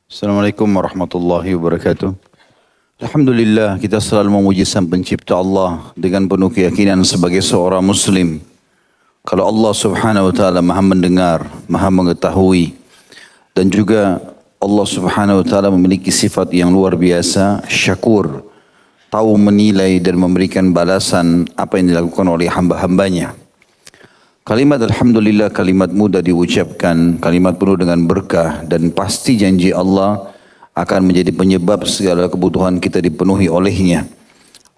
Assalamualaikum warahmatullahi wabarakatuh. Alhamdulillah, kita selalu memuji Sang Pencipta Allah dengan penuh keyakinan sebagai seorang Muslim. Kalau Allah Subhanahu wa Ta'ala Maha mendengar, Maha mengetahui, dan juga Allah Subhanahu wa Ta'ala memiliki sifat yang luar biasa, syakur, tahu menilai dan memberikan balasan apa yang dilakukan oleh hamba-hambanya. Kalimat Alhamdulillah kalimat mudah diucapkan, kalimat penuh dengan berkah, dan pasti janji Allah akan menjadi penyebab segala kebutuhan kita dipenuhi olehnya.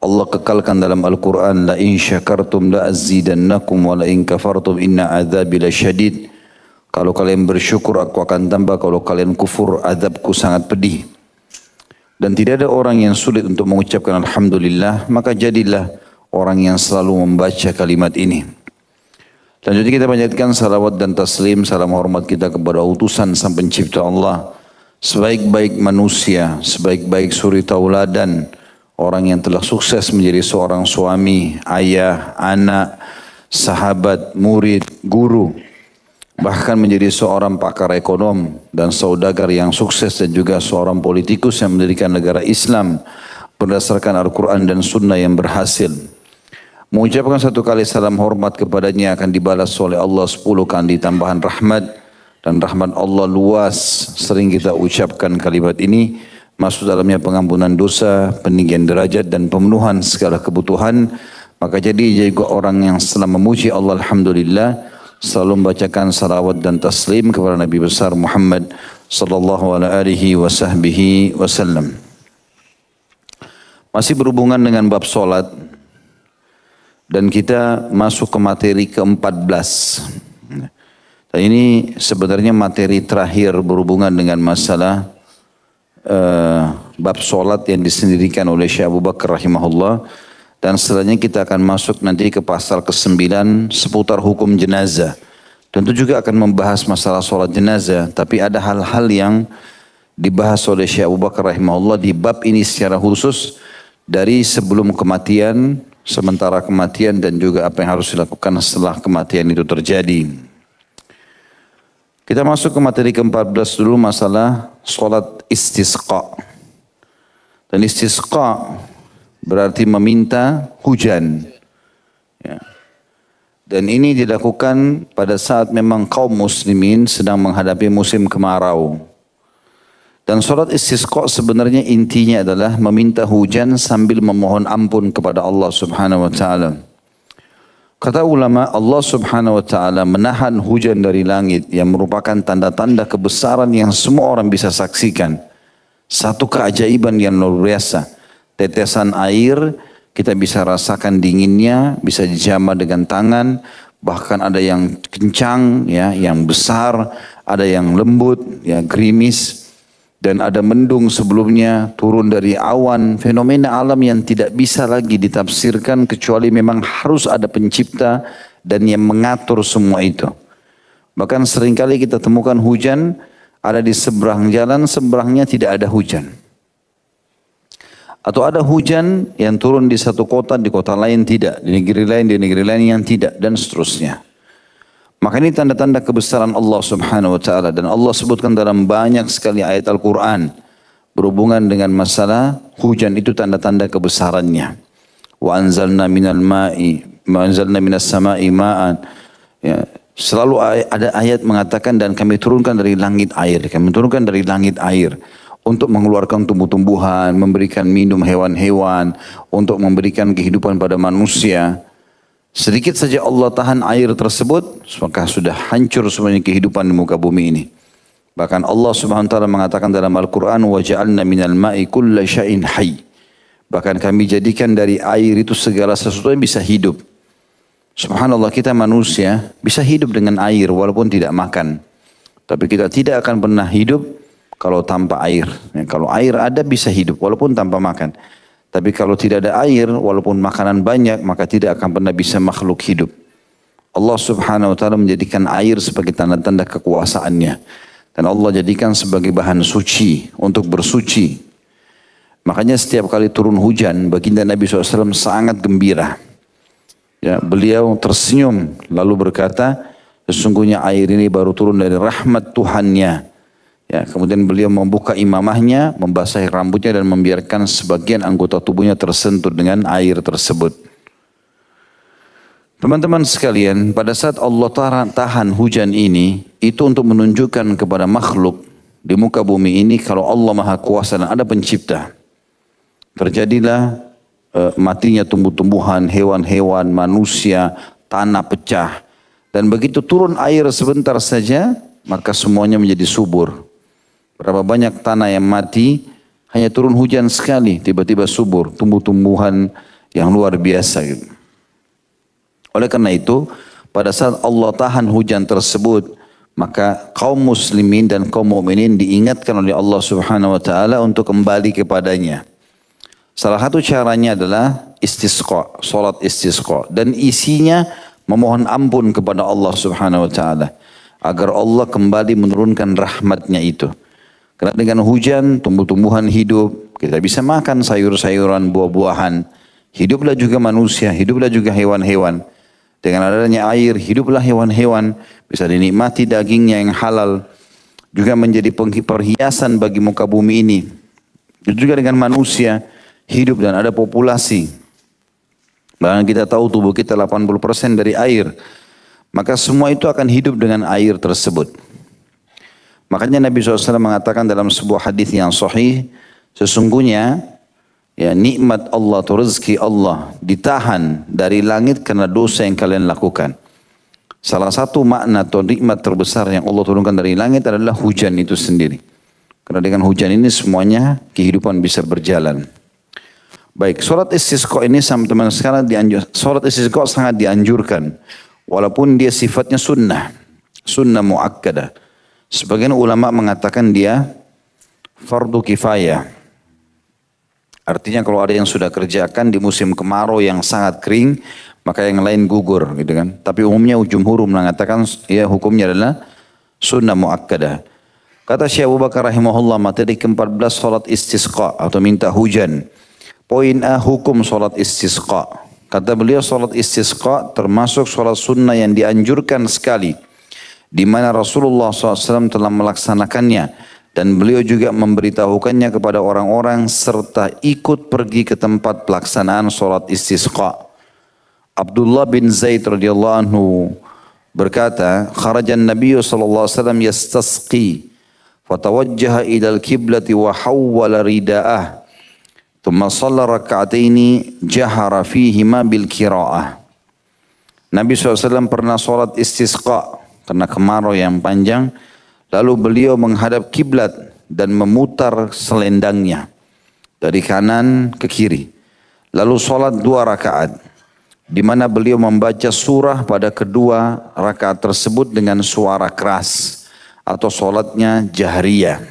Allah kekalkan dalam Al-Quran, la in syakartum la azidannakum wa la in kafartum inna adzabi lasyadid. Kalau kalian bersyukur aku akan tambah, kalau kalian kufur azabku sangat pedih. Dan tidak ada orang yang sulit untuk mengucapkan Alhamdulillah, maka jadilah orang yang selalu membaca kalimat ini. Selanjutnya kita panjatkan salawat dan taslim, salam hormat kita kepada utusan Sang Pencipta Allah, sebaik-baik manusia, sebaik-baik suri tauladan, orang yang telah sukses menjadi seorang suami, ayah, anak, sahabat, murid, guru, bahkan menjadi seorang pakar ekonom dan saudagar yang sukses, dan juga seorang politikus yang mendirikan negara Islam berdasarkan Al-Quran dan Sunnah yang berhasil. Mengucapkan satu kali salam hormat kepadanya akan dibalas oleh Allah 10 kali tambahan rahmat, dan rahmat Allah luas. Sering kita ucapkan kalimat ini, masuk dalamnya pengampunan dosa, peninggian derajat, dan pemenuhan segala kebutuhan. Maka jadi orang yang setelah memuji Allah Alhamdulillah selalu membacakan salawat dan taslim kepada Nabi besar Muhammad sallallahu alaihi wasallam. Masih berhubungan dengan bab solat, dan kita masuk ke materi ke-14. Dan ini sebenarnya materi terakhir berhubungan dengan masalah bab solat yang disendirikan oleh Syekh Abu Bakar rahimahullah. Dan setelahnya kita akan masuk nanti ke pasal ke-9 seputar hukum jenazah. Tentu juga akan membahas masalah solat jenazah, tapi ada hal-hal yang dibahas oleh Syekh Abu Bakar rahimahullah di bab ini secara khusus dari sebelum kematian, sementara kematian, dan juga apa yang harus dilakukan setelah kematian itu terjadi. Kita masuk ke materi ke-14 dulu, masalah solat istisqa. Dan istisqa berarti meminta hujan. Ya. Dan ini dilakukan pada saat memang kaum muslimin sedang menghadapi musim kemarau. Dan solat istisqa sebenarnya intinya adalah meminta hujan sambil memohon ampun kepada Allah Subhanahu wa Ta'ala. Kata ulama, Allah Subhanahu wa Ta'ala menahan hujan dari langit yang merupakan tanda-tanda kebesaran yang semua orang bisa saksikan. Satu keajaiban yang luar biasa. Tetesan air kita bisa rasakan dinginnya, bisa dijamah dengan tangan, bahkan ada yang kencang, ya, yang besar, ada yang lembut, ya, gerimis. Dan ada mendung sebelumnya, turun dari awan, fenomena alam yang tidak bisa lagi ditafsirkan kecuali memang harus ada pencipta dan yang mengatur semua itu. Bahkan seringkali kita temukan hujan ada di seberang jalan, seberangnya tidak ada hujan. Atau ada hujan yang turun di satu kota, di kota lain tidak, di negeri lain yang tidak, dan seterusnya. Maka ini tanda-tanda kebesaran Allah Subhanahu wa Ta'ala, dan Allah sebutkan dalam banyak sekali ayat Al-Quran berhubungan dengan masalah hujan, itu tanda-tanda kebesarannya. Wa anzalna minal ma'i, wa anzalna minas sama'i ma'an. Ya, selalu ada ayat mengatakan dan kami turunkan dari langit air, kami turunkan dari langit air untuk mengeluarkan tumbuh-tumbuhan, memberikan minum hewan-hewan, untuk memberikan kehidupan pada manusia. Sedikit saja Allah tahan air tersebut, maka sudah hancur semuanya kehidupan di muka bumi ini. Bahkan Allah Subhanahu wa Ta'ala mengatakan dalam Al-Quran, وَجَعَلْنَا مِنَ الْمَاءِ كُلَّ شَيْءٍ حَيٍّ. Bahkan kami jadikan dari air itu segala sesuatu yang bisa hidup. Subhanallah, kita manusia bisa hidup dengan air walaupun tidak makan. Tapi kita tidak akan pernah hidup kalau tanpa air. Ya, kalau air ada bisa hidup walaupun tanpa makan. Tapi kalau tidak ada air, walaupun makanan banyak, maka tidak akan pernah bisa makhluk hidup. Allah Subhanahu wa Ta'ala menjadikan air sebagai tanda-tanda kekuasaannya. Dan Allah jadikan sebagai bahan suci, untuk bersuci. Makanya setiap kali turun hujan, baginda Nabi SAW sangat gembira. Ya, beliau tersenyum, lalu berkata, Sesungguhnya air ini baru turun dari rahmat Tuhannya. Ya, kemudian beliau membuka imamahnya, membasahi rambutnya dan membiarkan sebagian anggota tubuhnya tersentuh dengan air tersebut. Teman-teman sekalian, pada saat Allah tahan hujan ini, itu untuk menunjukkan kepada makhluk di muka bumi ini kalau Allah Maha Kuasa dan ada pencipta. Terjadilah matinya tumbuh-tumbuhan, hewan-hewan, manusia, tanah pecah. Dan begitu turun air sebentar saja, maka semuanya menjadi subur. Berapa banyak tanah yang mati, hanya turun hujan sekali, tiba-tiba subur, tumbuh-tumbuhan yang luar biasa gitu. Oleh karena itu, pada saat Allah tahan hujan tersebut, maka kaum muslimin dan kaum mukminin diingatkan oleh Allah Subhanahu wa taala untuk kembali kepadanya. Salah satu caranya adalah istisqa, salat istisqa, dan isinya memohon ampun kepada Allah Subhanahu wa taala agar Allah kembali menurunkan rahmatnya itu. Karena dengan hujan tumbuh-tumbuhan hidup, kita bisa makan sayur-sayuran, buah-buahan. Hiduplah juga manusia, hiduplah juga hewan-hewan. Dengan adanya air, hiduplah hewan-hewan. Bisa dinikmati dagingnya yang halal. Juga menjadi perhiasan bagi muka bumi ini. Juga dengan manusia, hidup dan ada populasi. Bahkan kita tahu tubuh kita 80% dari air. Maka semua itu akan hidup dengan air tersebut. Makanya Nabi SAW mengatakan dalam sebuah hadis yang sahih, sesungguhnya ya nikmat Allah atau rezeki Allah ditahan dari langit karena dosa yang kalian lakukan. Salah satu makna atau nikmat terbesar yang Allah turunkan dari langit adalah hujan itu sendiri. Karena dengan hujan ini semuanya kehidupan bisa berjalan. Baik, sholat istisqa ini sama teman sekarang sholat istisqa sangat dianjurkan. Walaupun dia sifatnya sunnah muakkadah. Sebagian ulama mengatakan dia fardu kifayah. Artinya kalau ada yang sudah kerjakan di musim kemarau yang sangat kering, maka yang lain gugur gitu kan. Tapi umumnya jumhur mengatakan ya hukumnya adalah sunnah muakkadah. Kata Syekh Abu Bakar rahimahullah, materi ke-14 salat istisqa atau minta hujan. Poin A, hukum salat istisqa. Kata beliau salat istisqa termasuk salat sunnah yang dianjurkan sekali. Di mana Rasulullah SAW telah melaksanakannya dan beliau juga memberitahukannya kepada orang-orang serta ikut pergi ke tempat pelaksanaan sholat istisqa. Abdullah bin Zaid radhiyallahu anhu berkata, "Kharajan Nabi sallallahu alaihi wasallam yastasqi, fatawajjaha ila al-qiblati wa hawwala rida'ah, thumma shalla rak'ataini jahara fihima bil qira'ah." Nabi SAW pernah sholat istisqa karena kemarau yang panjang, lalu beliau menghadap kiblat dan memutar selendangnya dari kanan ke kiri. Lalu sholat 2 rakaat, di mana beliau membaca surah pada kedua rakaat tersebut dengan suara keras atau sholatnya jahriyah.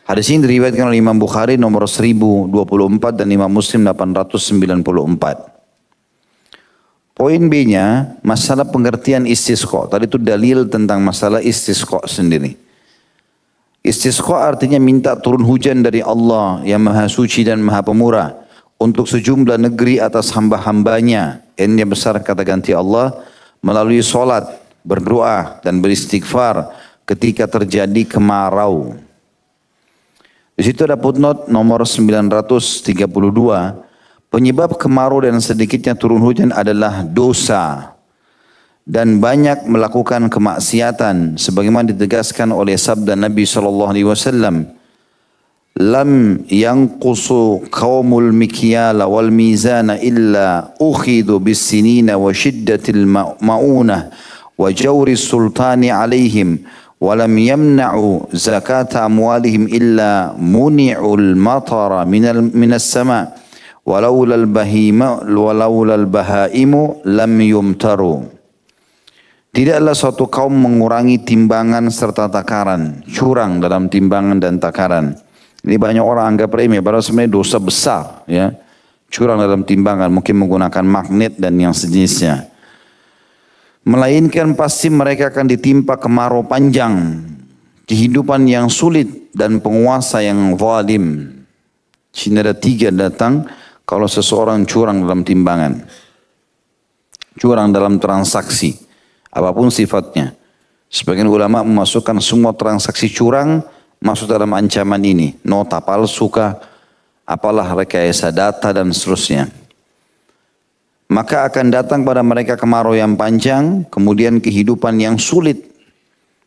Hadis ini diriwayatkan oleh Imam Bukhari nomor 1024 dan Imam Muslim 894. Poin B-nya, masalah pengertian istisqa. Tadi itu dalil tentang masalah istisqa sendiri. Istisqa artinya minta turun hujan dari Allah yang maha suci dan maha pemurah untuk sejumlah negeri atas hamba-hambanya. N-nya besar kata ganti Allah melalui solat, berdoa dan beristighfar ketika terjadi kemarau. Di situ ada footnote nomor 932. Penyebab kemarau dan sedikitnya turun hujan adalah dosa dan banyak melakukan kemaksiatan sebagaimana ditegaskan oleh sabda Nabi SAW, lam yanqusu qaumul mikyala wal mizana illa ukhidu bis sinina wa shiddatil maunah wa jawri sultani alaihim wa lam yamna'u zakata amwalihim illa muni'ul matara minas sama' walaulal bahaimu lam yumtaru. Tidaklah suatu kaum mengurangi timbangan serta takaran, curang dalam timbangan dan takaran. Ini banyak orang anggap remeh, padahal sebenarnya dosa besar, ya. Curang dalam timbangan, mungkin menggunakan magnet dan yang sejenisnya. Melainkan pasti mereka akan ditimpa kemarau panjang, kehidupan yang sulit dan penguasa yang zalim. Sini ada 3 datang. Kalau seseorang curang dalam timbangan, curang dalam transaksi, apapun sifatnya. Sebagian ulama memasukkan semua transaksi curang masuk dalam ancaman ini. Nota palsu kah, apalah rekayasa data dan seterusnya. Maka akan datang pada mereka kemarau yang panjang, kemudian kehidupan yang sulit.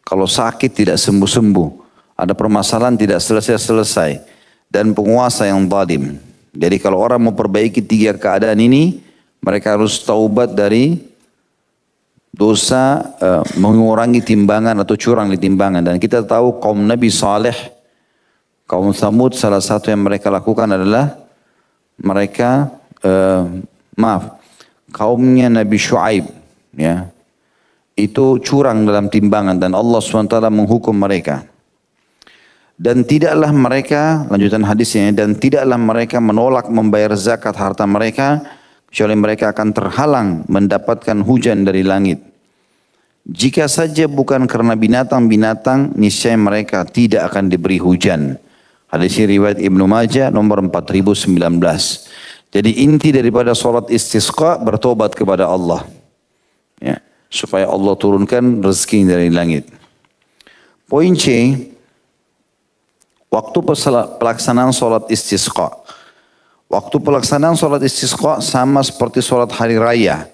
Kalau sakit tidak sembuh-sembuh, ada permasalahan tidak selesai-selesai, dan penguasa yang zalim. Jadi kalau orang mau perbaiki tiga keadaan ini, mereka harus taubat dari dosa mengurangi timbangan atau curang di timbangan. Dan kita tahu kaum Nabi Saleh, kaum Tsamud, salah satu yang mereka lakukan adalah mereka kaumnya Nabi Shu'aib, ya, itu curang dalam timbangan dan Allah SWT menghukum mereka. Dan tidaklah mereka, lanjutan hadisnya, dan tidaklah mereka menolak membayar zakat harta mereka, kecuali mereka akan terhalang mendapatkan hujan dari langit. Jika saja bukan karena binatang-binatang, niscaya mereka tidak akan diberi hujan. Hadis riwayat Ibnu Majah nomor 4019. Jadi inti daripada sholat istisqa bertobat kepada Allah, ya, supaya Allah turunkan rezeki dari langit. Poin C, waktu pelaksanaan sholat istisqa. Waktu pelaksanaan sholat istisqa sama seperti sholat hari raya.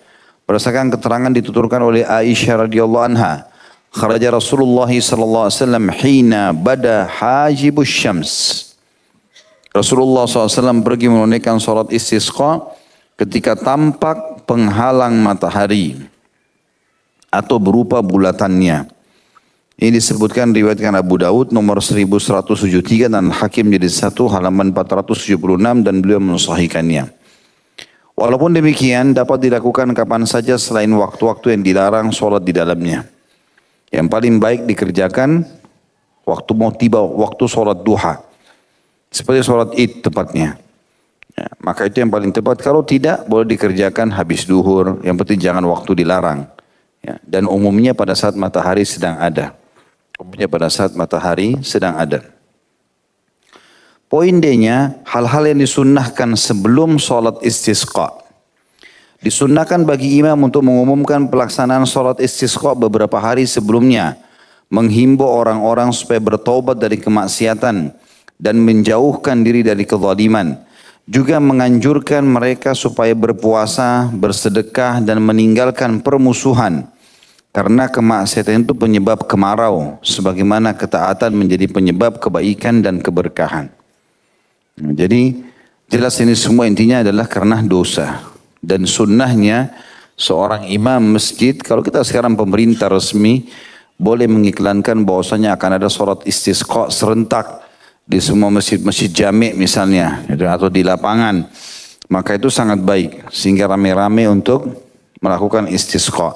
Berdasarkan keterangan dituturkan oleh Aisyah radhiyallahu anha, kharaja Rasulullah sallallahu alaihi wasallam hina bada hajibus syams. Rasulullah SAW pergi menunaikan sholat istisqa ketika tampak penghalang matahari atau berupa bulatannya. Ini disebutkan riwayatkan Abu Daud nomor 1173 dan Hakim jadi 1 halaman 476 dan beliau mensahihkannya. Walaupun demikian dapat dilakukan kapan saja selain waktu-waktu yang dilarang sholat di dalamnya. Yang paling baik dikerjakan waktu mau tiba waktu sholat duha. Seperti sholat id tepatnya. Ya, maka itu yang paling tepat. Kalau tidak boleh dikerjakan habis duhur. Yang penting jangan waktu dilarang. Ya, dan umumnya pada saat matahari sedang ada. Umumnya pada saat matahari sedang ada. Poin D-nya, hal-hal yang disunnahkan sebelum sholat istisqa. Disunnahkan bagi imam untuk mengumumkan pelaksanaan sholat istisqa beberapa hari sebelumnya. Menghimbau orang-orang supaya bertaubat dari kemaksiatan dan menjauhkan diri dari kezaliman. Juga menganjurkan mereka supaya berpuasa, bersedekah dan meninggalkan permusuhan. Karena kemaksiatan itu penyebab kemarau, sebagaimana ketaatan menjadi penyebab kebaikan dan keberkahan. Jadi jelas ini semua intinya adalah karena dosa. Dan sunnahnya seorang imam masjid, kalau kita sekarang pemerintah resmi, boleh mengiklankan bahwasanya akan ada sholat istisqa serentak di semua masjid-masjid jami' misalnya, atau di lapangan. Maka itu sangat baik, sehingga rame-rame untuk melakukan istisqa.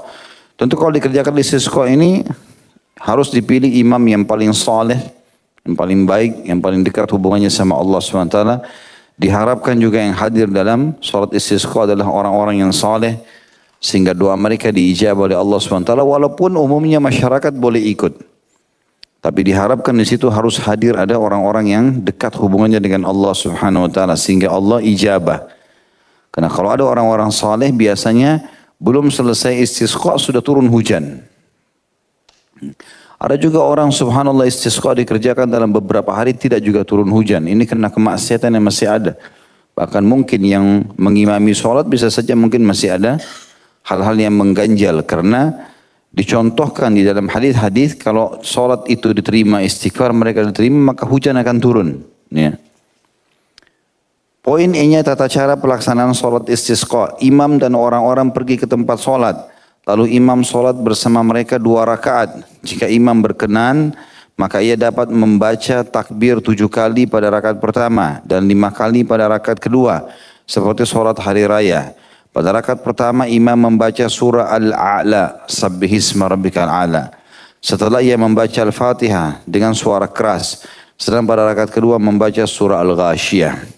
Tentu kalau dikerjakan istisqa ini harus dipilih imam yang paling saleh, yang paling baik, yang paling dekat hubungannya sama Allah SWT. Diharapkan juga yang hadir dalam sholat istisqa adalah orang-orang yang saleh, sehingga doa mereka diijabah oleh Allah SWT. Walaupun umumnya masyarakat boleh ikut, tapi diharapkan di situ harus hadir ada orang-orang yang dekat hubungannya dengan Allah Subhanahu Wa Taala, sehingga Allah ijabah. Karena kalau ada orang-orang saleh biasanya belum selesai istisqa sudah turun hujan. Ada juga orang subhanallah istisqa dikerjakan dalam beberapa hari tidak juga turun hujan. Ini karena kemaksiatan yang masih ada. Bahkan mungkin yang mengimami sholat bisa saja mungkin masih ada hal-hal yang mengganjal. Karena dicontohkan di dalam hadis-hadis kalau sholat itu diterima, istighfar mereka diterima, maka hujan akan turun. Ya. Poin E-nya tata cara pelaksanaan sholat istisqa. Imam dan orang-orang pergi ke tempat sholat. Lalu imam sholat bersama mereka 2 rakaat. Jika imam berkenan, maka ia dapat membaca takbir 7 kali pada rakaat pertama dan 5 kali pada rakaat kedua. Seperti sholat hari raya. Pada rakaat pertama imam membaca surah Al-A'la, Sabbihisma Rabbikal A'la. Setelah ia membaca Al-Fatihah dengan suara keras. Sedang pada rakaat kedua membaca surah Al-Ghashiyah.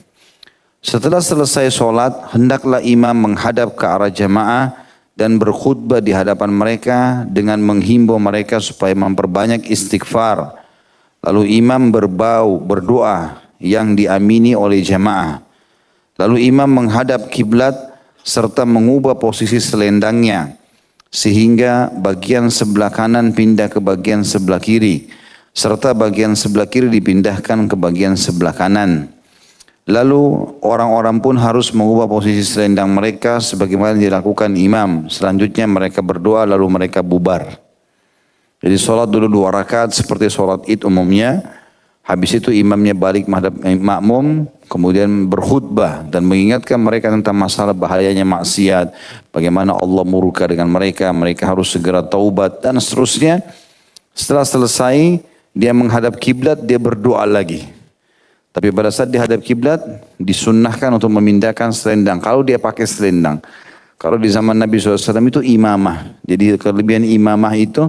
Setelah selesai sholat, hendaklah imam menghadap ke arah jamaah dan berkhutbah di hadapan mereka dengan menghimbau mereka supaya memperbanyak istighfar. Lalu imam berdoa yang diamini oleh jamaah. Lalu imam menghadap kiblat serta mengubah posisi selendangnya. sehingga bagian sebelah kanan pindah ke bagian sebelah kiri, serta bagian sebelah kiri dipindahkan ke bagian sebelah kanan. Lalu orang-orang pun harus mengubah posisi selendang mereka sebagaimana dilakukan imam. Selanjutnya mereka berdoa lalu mereka bubar. Jadi sholat dulu 2 rakaat seperti sholat id umumnya. Habis itu imamnya balik menghadap makmum, kemudian berkhutbah dan mengingatkan mereka tentang masalah bahayanya maksiat. Bagaimana Allah murka dengan mereka, mereka harus segera taubat dan seterusnya. Setelah selesai, dia menghadap kiblat, dia berdoa lagi. Tapi pada saat dihadap kiblat disunnahkan untuk memindahkan selendang. Kalau dia pakai selendang. Kalau di zaman Nabi SAW itu imamah. Jadi kelebihan imamah itu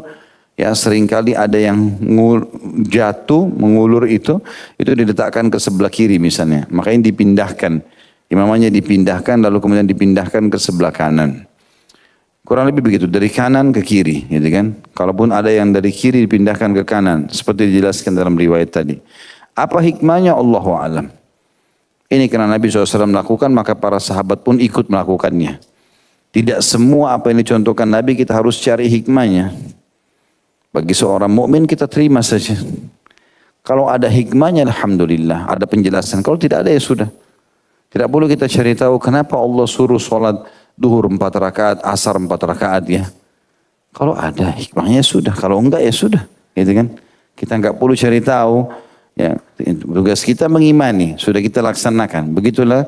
ya seringkali ada yang jatuh mengulur itu diletakkan ke sebelah kiri misalnya. Makanya dipindahkan. Imamahnya dipindahkan lalu kemudian dipindahkan ke sebelah kanan. Kurang lebih begitu dari kanan ke kiri, gitu kan? Kalaupun ada yang dari kiri dipindahkan ke kanan seperti dijelaskan dalam riwayat tadi. Apa hikmahnya Allahu a'lam. Ini karena Nabi SAW melakukan maka para sahabat pun ikut melakukannya. Tidak semua apa yang dicontohkan Nabi kita harus cari hikmahnya. Bagi seorang mukmin kita terima saja. Kalau ada hikmahnya alhamdulillah, ada penjelasan. Kalau tidak ada ya sudah. Tidak perlu kita cari tahu kenapa Allah suruh sholat duhur 4 rakaat, asar 4 rakaat ya. Kalau ada hikmahnya sudah, kalau enggak ya sudah. Gitu kan? Kita enggak perlu cari tahu. Ya, tugas kita mengimani, sudah kita laksanakan. Begitulah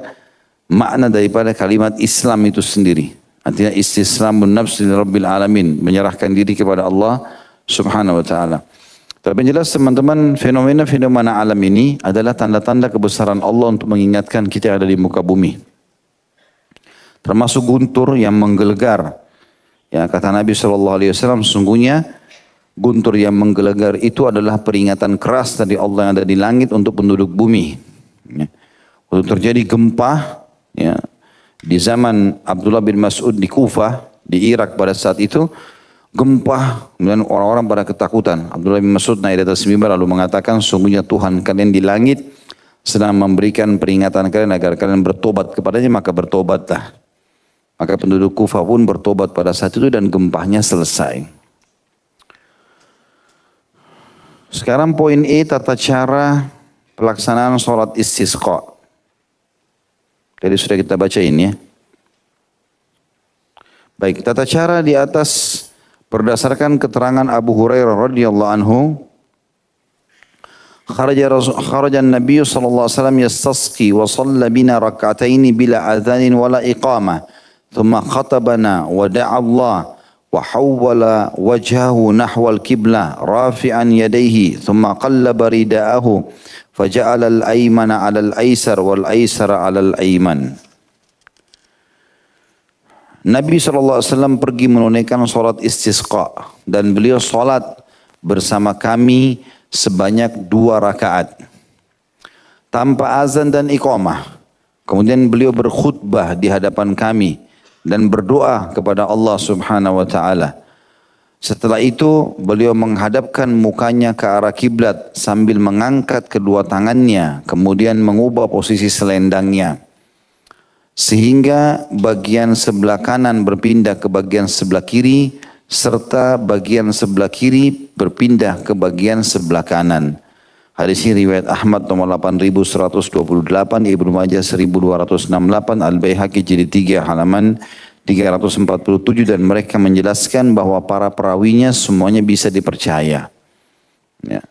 makna daripada kalimat Islam itu sendiri. Artinya istislamun nafsi rabbil alamin, menyerahkan diri kepada Allah Subhanahu wa taala. Tapi yang jelas teman-teman, fenomena-fenomena alam ini adalah tanda-tanda kebesaran Allah untuk mengingatkan kita yang ada di muka bumi. Termasuk guntur yang menggelegar. Ya, kata Nabi SAW, sesungguhnya guntur yang menggelegar itu adalah peringatan keras dari Allah yang ada di langit untuk penduduk bumi. Ya. Waktu terjadi gempa ya, di zaman Abdullah bin Mas'ud di Kufah, di Irak pada saat itu, gempa, kemudian orang-orang pada ketakutan. Abdullah bin Mas'ud naik di atas mimbar lalu mengatakan, sungguhnya Tuhan kalian di langit sedang memberikan peringatan kalian agar kalian bertobat kepadanya, maka bertobatlah. Maka penduduk Kufah pun bertobat pada saat itu dan gempanya selesai. Sekarang poin E, tata cara pelaksanaan sholat istisqa. Jadi sudah kita baca ini ya. Baik, tata cara di atas berdasarkan keterangan Abu Hurairah radhiyallahu anhu. Kharaja Nabi sallallahu alaihi wasallam yastasqi wa shalla bina rak'ataini bila adzanin wala iqamah. Thumma khatabana wa da'a Allah. وحول وجهه نحو القبلة رافعا يديه ثم قلب رداءه فجعل الأيمن على الأيسر والأيسر على الأيمن. Nabi SAW pergi menunaikan sholat istisqa dan beliau sholat bersama kami sebanyak 2 rakaat tanpa azan dan iqamah. Kemudian beliau berkhutbah di hadapan kami dan berdoa kepada Allah Subhanahu wa taala. Setelah itu beliau menghadapkan mukanya ke arah kiblat sambil mengangkat kedua tangannya, kemudian mengubah posisi selendangnya sehingga bagian sebelah kanan berpindah ke bagian sebelah kiri serta bagian sebelah kiri berpindah ke bagian sebelah kanan. Hadis ini riwayat Ahmad nomor 8128, Ibnu Majah 1268, Al-Baihaqi jilid 3 halaman 347 dan mereka menjelaskan bahwa para perawinya semuanya bisa dipercaya. Ya.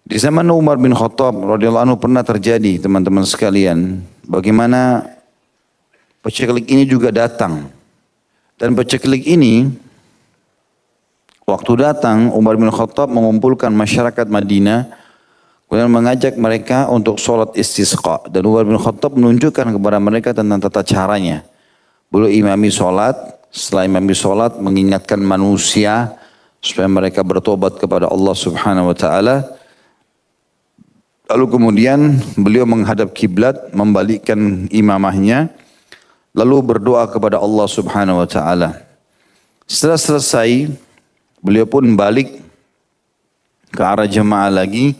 Di zaman Umar bin Khattab radhiyallahu anhu pernah terjadi teman-teman sekalian, bagaimana peceklik ini juga datang. Dan peceklik ini waktu datang, Umar bin Khattab mengumpulkan masyarakat Madinah, kemudian mengajak mereka untuk sholat istisqa. Dan Umar bin Khattab menunjukkan kepada mereka tentang tata caranya. Beliau imami sholat, setelah imami sholat mengingatkan manusia supaya mereka bertobat kepada Allah Subhanahu wa taala. Lalu kemudian beliau menghadap kiblat, membalikkan imamahnya, lalu berdoa kepada Allah Subhanahu wa taala. Setelah selesai, beliau pun balik ke arah jemaah lagi,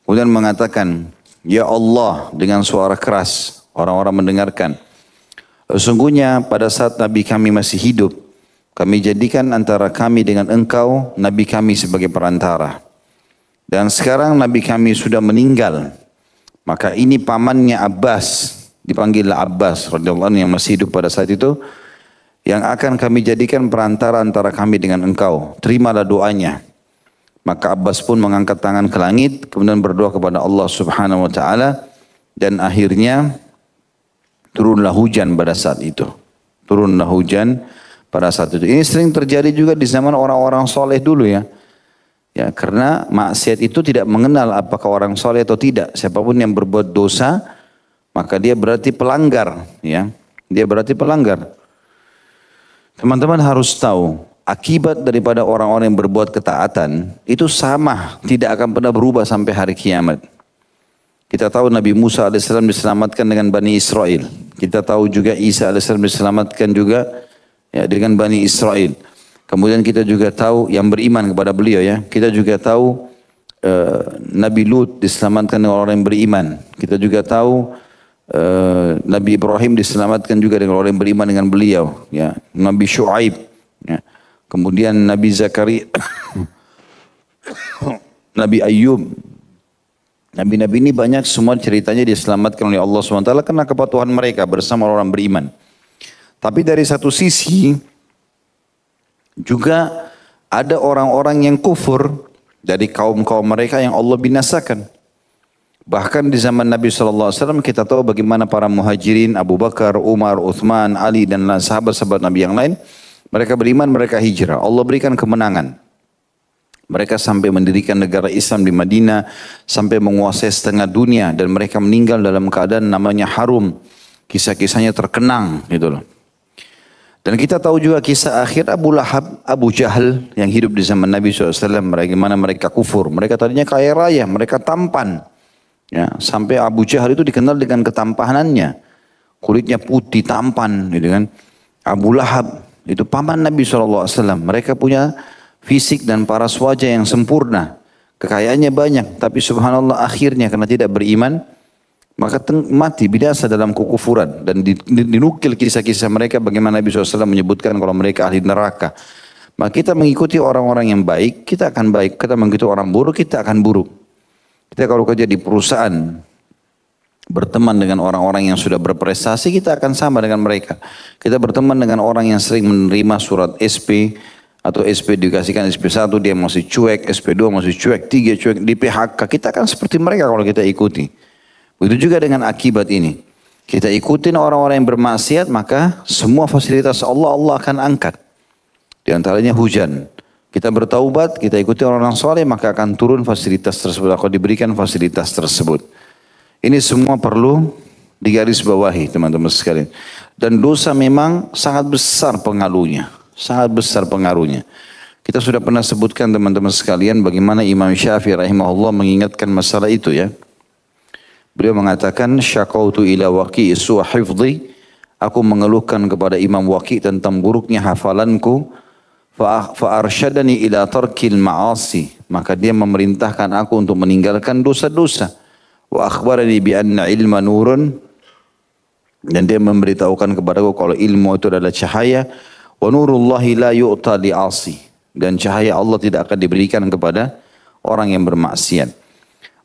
kemudian mengatakan, "Ya Allah," dengan suara keras, orang-orang mendengarkan. Sesungguhnya pada saat Nabi kami masih hidup, kami jadikan antara kami dengan engkau Nabi kami sebagai perantara. Dan sekarang Nabi kami sudah meninggal. Maka ini pamannya Abbas, dipanggillah Abbas radhiyallahu anhu yang masih hidup pada saat itu, yang akan kami jadikan perantara antara kami dengan engkau. Terimalah doanya. Maka Abbas pun mengangkat tangan ke langit, kemudian berdoa kepada Allah Subhanahu wa taala, dan akhirnya turunlah hujan pada saat itu. Turunlah hujan pada saat itu. Ini sering terjadi juga di zaman orang-orang soleh dulu ya. Ya, karena maksiat itu tidak mengenal apakah orang soleh atau tidak. Siapapun yang berbuat dosa, maka dia berarti pelanggar. Ya, dia berarti pelanggar. Teman-teman harus tahu, akibat daripada orang-orang yang berbuat ketaatan itu sama, tidak akan pernah berubah sampai hari kiamat. Kita tahu Nabi Musa alaihissalam diselamatkan dengan Bani Israel. Kita tahu juga Isa alaihissalam diselamatkan juga ya, dengan Bani Israel. Kemudian kita juga tahu yang beriman kepada beliau ya. Kita juga tahu Nabi Lut diselamatkan dengan orang yang beriman. Kita juga tahu Nabi Ibrahim diselamatkan juga dengan orang yang beriman dengan beliau. Ya. Nabi Shu'aib. Ya. Kemudian Nabi Zakaria, Nabi Ayyub. Nabi-nabi ini banyak semua ceritanya diselamatkan oleh Allah SWT karena kepatuhan mereka bersama orang beriman. Tapi dari satu sisi juga ada orang-orang yang kufur dari kaum-kaum mereka yang Allah binasakan. Bahkan di zaman Nabi SAW kita tahu bagaimana para muhajirin, Abu Bakar, Umar, Uthman, Ali dan sahabat-sahabat Nabi yang lain. Mereka beriman, mereka hijrah. Allah berikan kemenangan. Mereka sampai mendirikan negara Islam di Madinah. Sampai menguasai setengah dunia. Dan mereka meninggal dalam keadaan namanya harum. Kisah-kisahnya terkenang gitu loh. Dan kita tahu juga kisah akhir Abu Lahab, Abu Jahal yang hidup di zaman Nabi SAW. Bagaimana mereka kufur. Mereka tadinya kaya raya, mereka tampan. Ya, sampai Abu Jahal itu dikenal dengan ketampanannya. Kulitnya putih, tampan. Gitu kan. Abu Lahab itu paman Nabi SAW. Mereka punya fisik dan paras wajah yang sempurna. Kekayaannya banyak. Tapi subhanallah akhirnya karena tidak beriman. Maka mati binasa dalam kekufuran. Dan dinukil kisah-kisah mereka bagaimana Nabi SAW menyebutkan kalau mereka ahli neraka. Maka kita mengikuti orang-orang yang baik, kita akan baik. Kita mengikuti orang buruk, kita akan buruk. Kita kalau kerja di perusahaan, berteman dengan orang-orang yang sudah berprestasi, kita akan sama dengan mereka. Kita berteman dengan orang yang sering menerima surat SP, atau SP dikasihkan SP1, dia masih cuek, SP2 masih cuek, 3 cuek, di PHK. Kita akan seperti mereka kalau kita ikuti. Begitu juga dengan akibat ini. Kita ikutin orang-orang yang bermaksiat, maka semua fasilitas Allah akan angkat. Di antaranya hujan. Kita bertaubat, kita ikuti orang-orang soleh, maka akan turun fasilitas tersebut. Kalau diberikan fasilitas tersebut. Ini semua perlu digarisbawahi teman-teman sekalian. Dan dosa memang sangat besar pengaruhnya. Sangat besar pengaruhnya. Kita sudah pernah sebutkan teman-teman sekalian bagaimana Imam Syafi'i rahimahullah mengingatkan masalah itu ya. Beliau mengatakan, syakautu ila Waqi' su'a hifdhi. Aku mengeluhkan kepada Imam Waqi' tentang buruknya hafalanku. Fa'arsyadani ila tarkil ma'asi. Maka dia memerintahkan aku untuk meninggalkan dosa-dosa. Wa akhbarani bi anna ilma nurun. Dan dia memberitahukan kepadaku kalau ilmu itu adalah cahaya. Wa nurullahi la yu'ta li'asi. Dan cahaya Allah tidak akan diberikan kepada orang yang bermaksiat.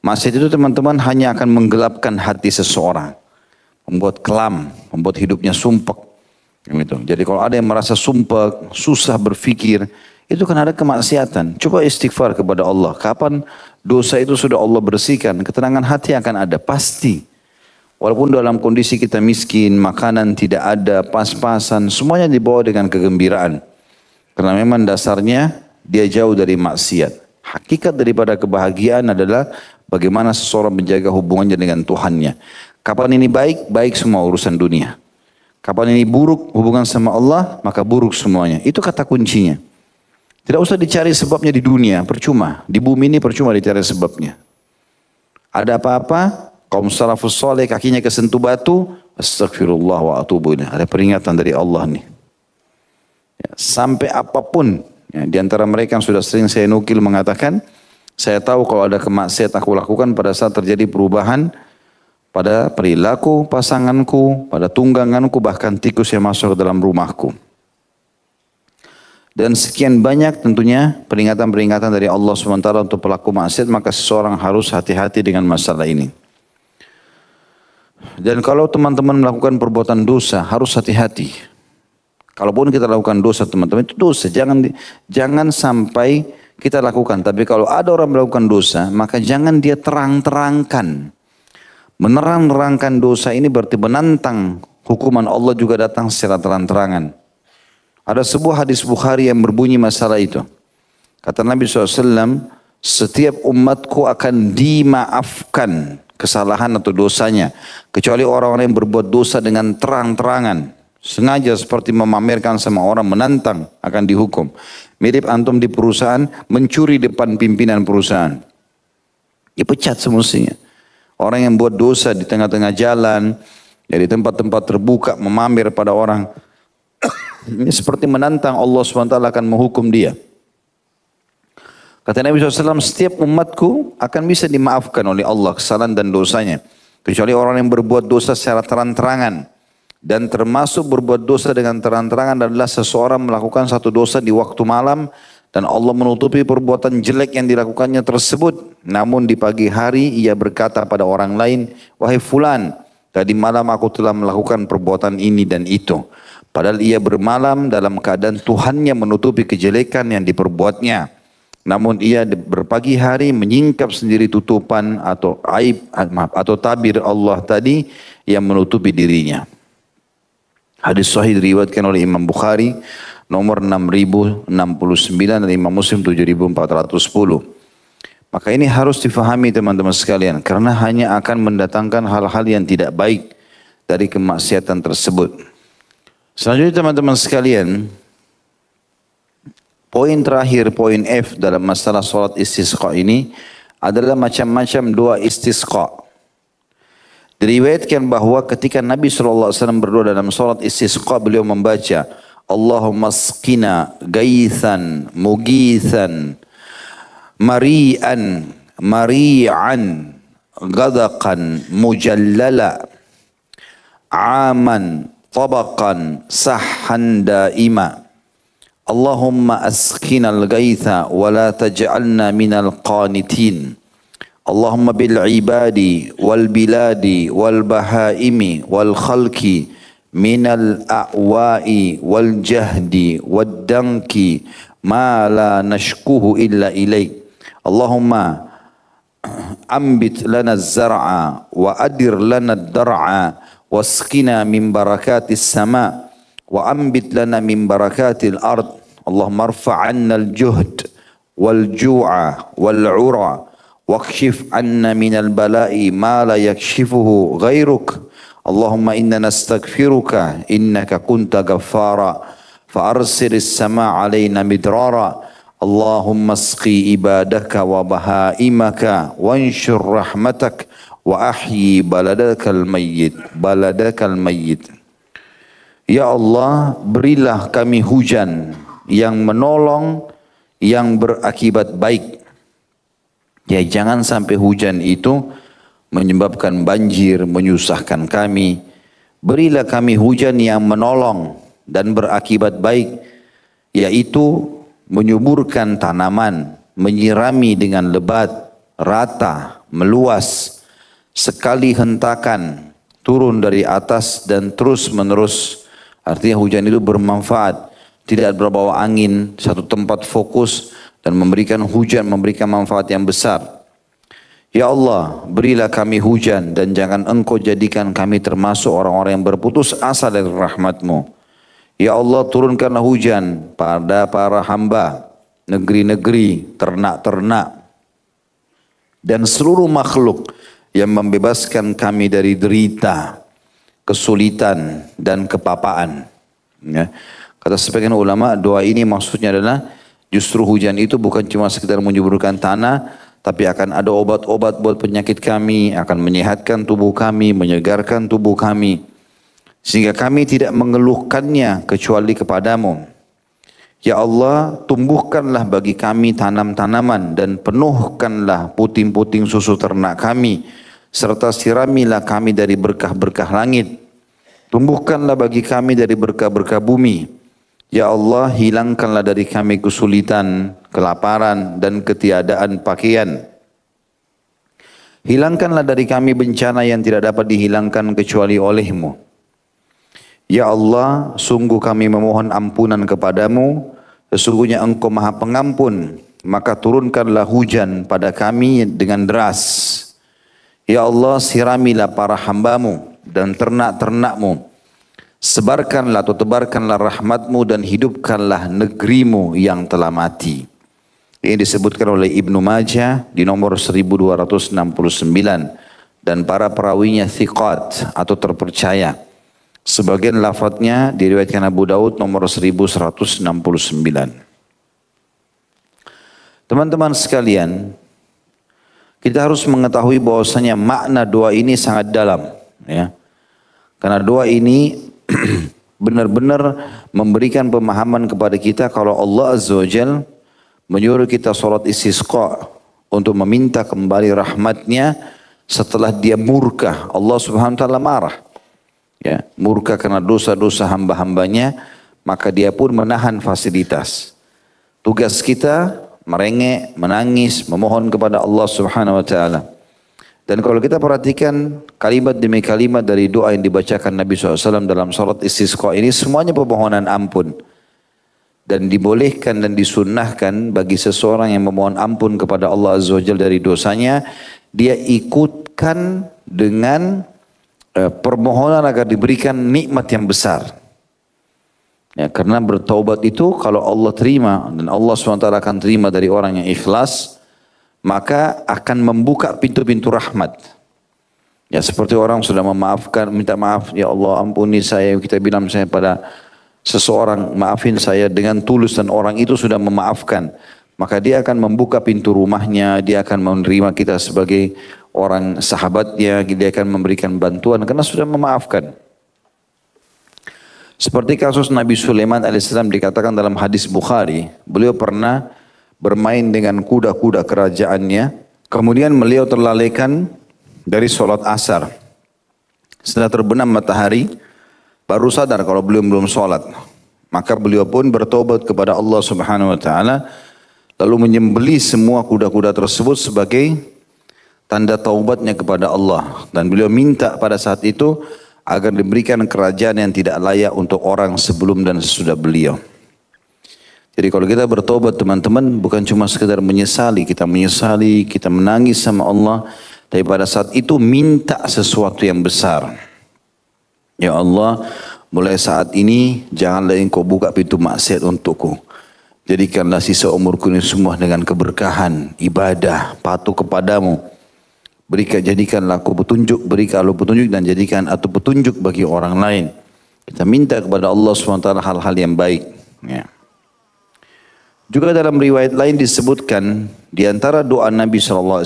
Maksiat itu teman-teman hanya akan menggelapkan hati seseorang. Membuat kelam, membuat hidupnya sumpek. Gitu. Jadi kalau ada yang merasa sumpah, susah berpikir, itu kan ada kemaksiatan. Coba istighfar kepada Allah. Kapan dosa itu sudah Allah bersihkan, ketenangan hati akan ada, pasti. Walaupun dalam kondisi kita miskin, makanan tidak ada, pas-pasan, semuanya dibawa dengan kegembiraan. Karena memang dasarnya dia jauh dari maksiat. Hakikat daripada kebahagiaan adalah bagaimana seseorang menjaga hubungannya dengan Tuhannya. Kapan ini baik, baik semua urusan dunia. Kapan ini buruk hubungan sama Allah, maka buruk semuanya. Itu kata kuncinya. Tidak usah dicari sebabnya di dunia, percuma. Di bumi ini percuma dicari sebabnya. Ada apa-apa, kaum salafus soleh kakinya kesentuh batu, astagfirullah wa atubu ilaih. Ada peringatan dari Allah nih. Ya, sampai apapun, ya, di antara mereka yang sudah sering saya nukil mengatakan, saya tahu kalau ada kemaksiatan aku lakukan pada saat terjadi perubahan, pada perilaku pasanganku, pada tungganganku, bahkan tikus yang masuk ke dalam rumahku. Dan sekian banyak tentunya peringatan-peringatan dari Allah SWT untuk pelaku maksiat, maka seseorang harus hati-hati dengan masalah ini. Dan kalau teman-teman melakukan perbuatan dosa, harus hati-hati. Kalaupun kita lakukan dosa teman-teman, itu dosa. Jangan sampai kita lakukan. Tapi kalau ada orang melakukan dosa, maka jangan dia terang-terangkan. Menerang-terangkan dosa ini berarti menantang hukuman Allah juga datang secara terang-terangan. Ada sebuah hadis Bukhari yang berbunyi masalah itu. Kata Nabi SAW, setiap umatku akan dimaafkan kesalahan atau dosanya. Kecuali orang-orang yang berbuat dosa dengan terang-terangan. Sengaja seperti memamerkan sama orang, menantang, akan dihukum. Mirip antum di perusahaan, mencuri depan pimpinan perusahaan. Dipecat semestinya. Orang yang buat dosa di tengah-tengah jalan, di tempat-tempat terbuka, memamer pada orang. Ini seperti menantang Allah SWT akan menghukum dia. Kata Nabi SAW, setiap umatku akan bisa dimaafkan oleh Allah kesalahan dan dosanya. Kecuali orang yang berbuat dosa secara terang-terangan. Dan termasuk berbuat dosa dengan terang-terangan adalah seseorang melakukan satu dosa di waktu malam. Dan Allah menutupi perbuatan jelek yang dilakukannya tersebut. Namun di pagi hari ia berkata pada orang lain, wahai fulan, tadi malam aku telah melakukan perbuatan ini dan itu. Padahal ia bermalam dalam keadaan Tuhannya menutupi kejelekan yang diperbuatnya. Namun ia berpagi hari menyingkap sendiri tutupan atau aib atau tabir Allah tadi yang menutupi dirinya. Hadis sahih diriwayatkan oleh Imam Bukhari nomor 6069 dan Imam Muslim 7410. Maka ini harus difahami teman-teman sekalian, karena hanya akan mendatangkan hal-hal yang tidak baik dari kemaksiatan tersebut. Selanjutnya teman-teman sekalian, poin terakhir, poin F dalam masalah sholat istisqa ini adalah macam-macam doa istisqa. Diriwayatkan bahwa ketika Nabi SAW berdoa dalam sholat istisqa, beliau membaca, Allahumma asqina gaithan mugithan mari'an mari'an gadaqan mujallala aman طبقا صحا دائما اللهم أسقنا الغيث ولا تجعلنا من القانتين اللهم بالعباد والبلاد والبهائم والخلق من الأعواء والجهد والدنك ما لا نشكوه إلا إليك اللهم أنبت لنا الزرع وأدر لنا الدرع واسقنا من بركات السماء وأنبت لنا من بركات الأرض اللهم ارفع عنا الجهد والجوع والعرى واكشف عنا من البلاء ما لا يكشفه غيرك اللهم إنا نستغفرك إنك كنت غفارا فأرسل السماء علينا مدرارا اللهم اسقي عبادك وبهائمك وانشر رحمتك wa ahyi baladakal mayyit. Ya Allah, berilah kami hujan yang menolong, yang berakibat baik. Ya, jangan sampai hujan itu menyebabkan banjir, menyusahkan kami. Berilah kami hujan yang menolong dan berakibat baik, yaitu menyuburkan tanaman, menyirami dengan lebat, rata, meluas, sekali hentakan, turun dari atas dan terus menerus. Artinya hujan itu bermanfaat, tidak berbawa angin, satu tempat fokus dan memberikan hujan, memberikan manfaat yang besar. Ya Allah, berilah kami hujan dan jangan Engkau jadikan kami termasuk orang-orang yang berputus asa dari rahmat-Mu. Ya Allah, turunkanlah hujan pada para hamba, negeri-negeri, ternak-ternak, dan seluruh makhluk yang membebaskan kami dari derita, kesulitan, dan kepapaan. Ya. Kata sebagian ulama, doa ini maksudnya adalah justru hujan itu bukan cuma sekedar menyuburkan tanah, tapi akan ada obat-obat buat penyakit kami, akan menyehatkan tubuh kami, menyegarkan tubuh kami, sehingga kami tidak mengeluhkannya kecuali kepadamu. Ya Allah, tumbuhkanlah bagi kami tanam-tanaman dan penuhkanlah puting-puting susu ternak kami, serta siramilah kami dari berkah-berkah langit. Tumbuhkanlah bagi kami dari berkah-berkah bumi, Ya Allah, hilangkanlah dari kami kesulitan, kelaparan, dan ketiadaan pakaian. Hilangkanlah dari kami bencana yang tidak dapat dihilangkan kecuali oleh-Mu. Ya Allah, sungguh kami memohon ampunan kepadamu, sesungguhnya Engkau Maha Pengampun, maka turunkanlah hujan pada kami dengan deras. Ya Allah, siramilah para hamba-Mu dan ternak-ternak-Mu. Sebarkanlah atau tebarkanlah rahmat-Mu dan hidupkanlah negeri-Mu yang telah mati. Ini disebutkan oleh Ibnu Majah di nomor 1269 dan para perawinya thiqat atau terpercaya. Sebagian lafadznya diriwayatkan Abu Daud nomor 1169. Teman-teman sekalian, kita harus mengetahui bahwasanya makna doa ini sangat dalam, ya. Karena doa ini benar-benar memberikan pemahaman kepada kita kalau Allah Azza wa Jalla menyuruh kita sholat istisqa untuk meminta kembali rahmatnya setelah dia murka. Allah Subhanahu wa ta'ala marah. Ya, murka karena dosa-dosa hamba-hambanya, maka dia pun menahan fasilitas. Tugas kita merengek, menangis, memohon kepada Allah Subhanahu wa ta'ala. Dan kalau kita perhatikan kalimat demi kalimat dari doa yang dibacakan Nabi SAW dalam salat istisqa ini semuanya permohonan ampun. Dan dibolehkan dan disunnahkan bagi seseorang yang memohon ampun kepada Allah Azza wa Jalla dari dosanya, dia ikutkan dengan permohonan agar diberikan nikmat yang besar. Ya, karena bertaubat itu kalau Allah terima dan Allah SWT akan terima dari orang yang ikhlas, maka akan membuka pintu-pintu rahmat. Ya, seperti orang sudah memaafkan, minta maaf, ya Allah ampuni saya, kita bilang saya pada seseorang, maafin saya dengan tulus dan orang itu sudah memaafkan, maka dia akan membuka pintu rumahnya, dia akan menerima kita sebagai orang sahabatnya, dia akan memberikan bantuan karena sudah memaafkan. Seperti kasus Nabi Sulaiman alaihissalam dikatakan dalam hadis Bukhari, beliau pernah bermain dengan kuda-kuda kerajaannya, kemudian beliau terlalaikan dari sholat asar. Setelah terbenam matahari, baru sadar kalau belum sholat. Maka beliau pun bertobat kepada Allah Subhanahu wa ta'ala, lalu menyembelih semua kuda-kuda tersebut sebagai tanda taubatnya kepada Allah. Dan beliau minta pada saat itu agar diberikan kerajaan yang tidak layak untuk orang sebelum dan sesudah beliau. Jadi kalau kita bertobat teman-teman, bukan cuma sekedar menyesali, kita menangis sama Allah, tapi pada saat itu minta sesuatu yang besar. Ya Allah, mulai saat ini janganlah Engkau buka pintu maksiat untukku. Jadikanlah sisa umurku ini semua dengan keberkahan, ibadah, patuh kepadamu. Jadikanlah aku petunjuk, berikanlah petunjuk dan jadikan aku petunjuk bagi orang lain. Kita minta kepada Allah SWT hal-hal yang baik. Ya. Juga dalam riwayat lain disebutkan di antara doa Nabi SAW,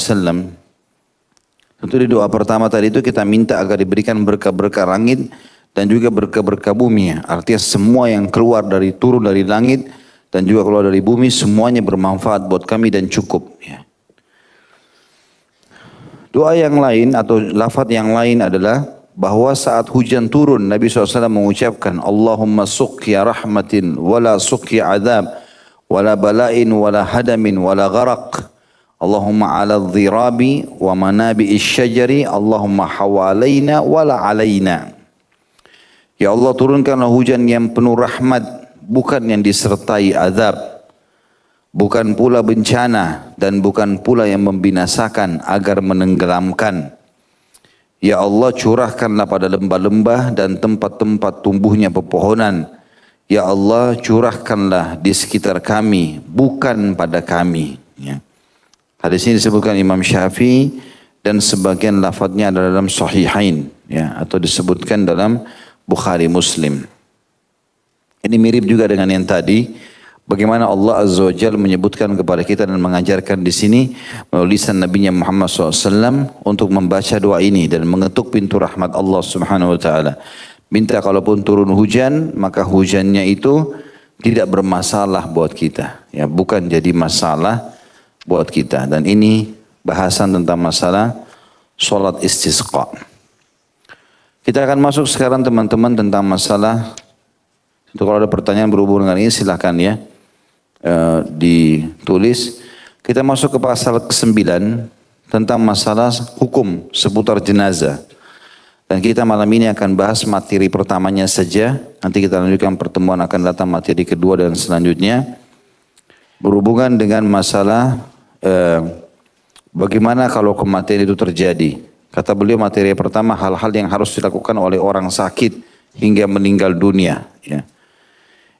tentu di doa pertama tadi itu kita minta agar diberikan berkah-berkah langit dan juga berkah-berkah bumi. Artinya semua yang turun dari langit dan juga keluar dari bumi semuanya bermanfaat buat kami dan cukup. Ya. Doa yang lain atau lafaz yang lain adalah bahwa saat hujan turun Nabi SAW mengucapkan Allahumma suqya rahmatin wala suqya adab wala bala'in wala hadamin wala gharaq. Allahumma ala dhirabi wa manabi'is syajari Allahumma hawalaina wala alaina. Ya Allah, turunkanlah hujan yang penuh rahmat, bukan yang disertai azab, bukan pula bencana dan bukan pula yang membinasakan agar menenggelamkan. Ya Allah, curahkanlah pada lembah-lembah dan tempat-tempat tumbuhnya pepohonan. Ya Allah, curahkanlah di sekitar kami, bukan pada kami. Ya. Hadis ini disebutkan Imam Syafi'i dan sebagian lafadznya adalah dalam Sahihain, ya, atau disebutkan dalam Bukhari Muslim. Ini mirip juga dengan yang tadi. Bagaimana Allah Azza wa Jalla menyebutkan kepada kita dan mengajarkan di sini melalui lisan Nabi Muhammad SAW untuk membaca doa ini dan mengetuk pintu rahmat Allah Subhanahu wa Ta'ala. Minta kalaupun turun hujan, maka hujannya itu tidak bermasalah buat kita. Ya, bukan jadi masalah buat kita. Dan ini bahasan tentang masalah sholat istisqa. Kita akan masuk sekarang teman-teman tentang masalah Itu kalau ada pertanyaan berhubungan dengan ini silahkan ya ditulis. Kita masuk ke pasal ke-9 tentang masalah hukum seputar jenazah. Dan kita malam ini akan bahas materi pertamanya saja. Nanti kita lanjutkan pertemuan akan datang materi kedua dan selanjutnya. Berhubungan dengan masalah bagaimana kalau kematian itu terjadi. Kata beliau materi pertama hal-hal yang harus dilakukan oleh orang sakit hingga meninggal dunia. Ya.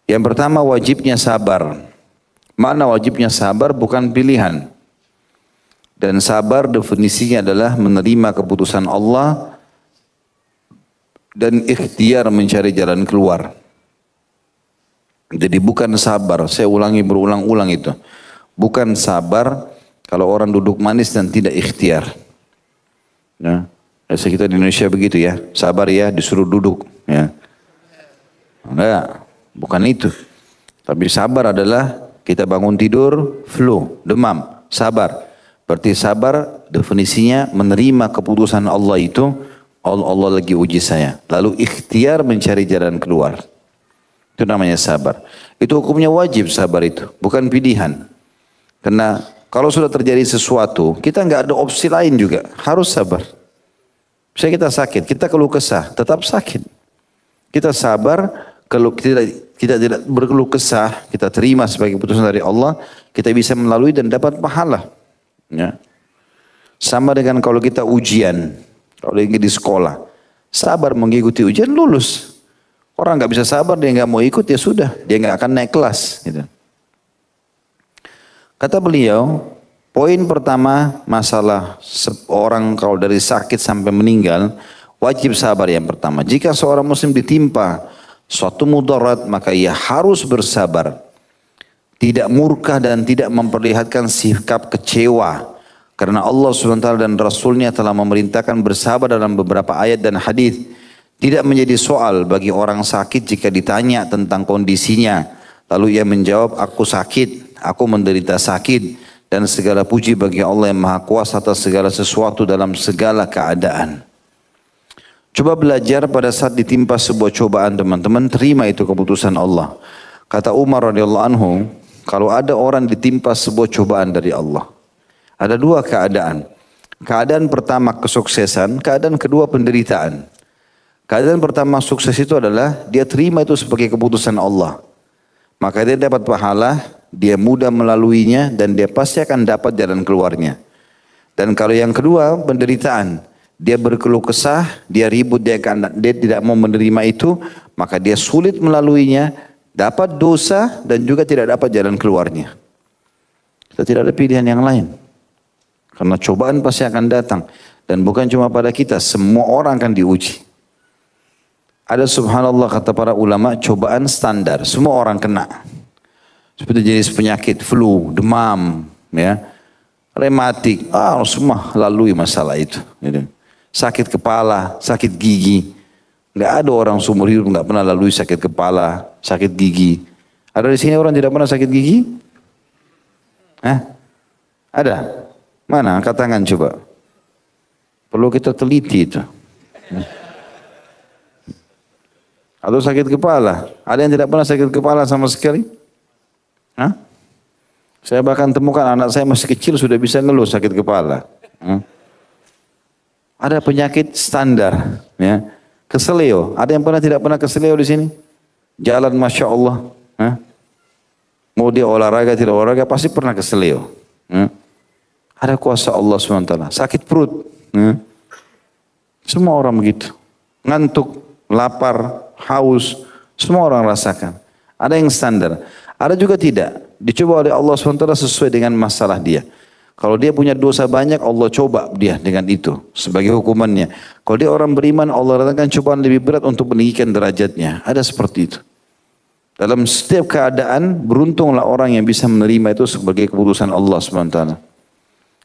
Yang pertama wajibnya sabar. Makna wajibnya sabar bukan pilihan. Dan sabar definisinya adalah menerima keputusan Allah dan ikhtiar mencari jalan keluar. Jadi bukan sabar, saya ulangi berulang-ulang itu. Bukan sabar kalau orang duduk manis dan tidak ikhtiar. Ya. Biasa kita di Indonesia begitu ya, sabar ya disuruh duduk. Ya. Enggak, bukan itu. Tapi sabar adalah kita bangun tidur, flu, demam, sabar. Berarti sabar definisinya menerima keputusan Allah itu. Allah lagi uji saya. Lalu ikhtiar mencari jalan keluar. Itu namanya sabar. Itu hukumnya wajib sabar itu. Bukan pilihan. Karena kalau sudah terjadi sesuatu, kita nggak ada opsi lain juga. Harus sabar. Misalnya kita sakit, kita keluh kesah, tetap sakit. Kita sabar, kalau kita tidak berkeluh kesah, kita terima sebagai keputusan dari Allah, kita bisa melalui dan dapat pahala. Ya. Sama dengan kalau kita ujian. Kalau lagi di sekolah, sabar mengikuti ujian lulus. Orang nggak bisa sabar, dia nggak mau ikut ya sudah, dia nggak akan naik kelas. Gitu. Kata beliau, poin pertama masalah orang kalau dari sakit sampai meninggal wajib sabar yang pertama. Jika seorang muslim ditimpa suatu mudarat maka ia harus bersabar, tidak murka dan tidak memperlihatkan sikap kecewa. Karena Allah SWT dan Rasulnya telah memerintahkan bersabar dalam beberapa ayat dan hadis. Tidak menjadi soal bagi orang sakit jika ditanya tentang kondisinya. Lalu ia menjawab, aku sakit, aku menderita sakit. Dan segala puji bagi Allah yang Maha Kuasa atas segala sesuatu dalam segala keadaan. Coba belajar pada saat ditimpa sebuah cobaan teman-teman, terima itu keputusan Allah. Kata Umar radhiyallahu anhu, kalau ada orang ditimpa sebuah cobaan dari Allah. Ada dua keadaan. Keadaan pertama kesuksesan, keadaan kedua penderitaan. Keadaan pertama sukses itu adalah dia terima itu sebagai keputusan Allah. Maka dia dapat pahala, dia mudah melaluinya dan dia pasti akan dapat jalan keluarnya. Dan kalau yang kedua penderitaan, dia berkeluh kesah, dia ribut, dia tidak mau menerima itu, maka dia sulit melaluinya, dapat dosa dan juga tidak dapat jalan keluarnya. Kita tidak ada pilihan yang lain. Karena cobaan pasti akan datang. Dan bukan cuma pada kita, semua orang akan diuji. Ada subhanallah kata para ulama, cobaan standar, semua orang kena. Seperti jenis penyakit, flu, demam, ya, rematik, semua lalui masalah itu. Sakit kepala, sakit gigi. Nggak ada orang seumur hidup nggak pernah lalui sakit kepala, sakit gigi. Ada di sini orang tidak pernah sakit gigi? Hah? Ada? Mana? Angkat tangan coba. Perlu kita teliti itu. Atau sakit kepala. Ada yang tidak pernah sakit kepala sama sekali? Hah? Saya bahkan temukan anak saya masih kecil sudah bisa ngeluh sakit kepala. Ada penyakit standar. Ya. Keseleo. Ada yang tidak pernah keseleo di sini? Jalan Masya Allah. Hah? Mau dia olahraga tidak olahraga pasti pernah keseleo. Ada kuasa Allah SWT. Sakit perut. Semua orang begitu. Ngantuk, lapar, haus. Semua orang rasakan. Ada yang standar. Ada juga tidak. Dicoba oleh Allah SWT sesuai dengan masalah dia. Kalau dia punya dosa banyak, Allah coba dia dengan itu. Sebagai hukumannya. Kalau dia orang beriman, Allah datangkan cobaan lebih berat untuk meninggikan derajatnya. Ada seperti itu. Dalam setiap keadaan, beruntunglah orang yang bisa menerima itu sebagai keputusan Allah SWT.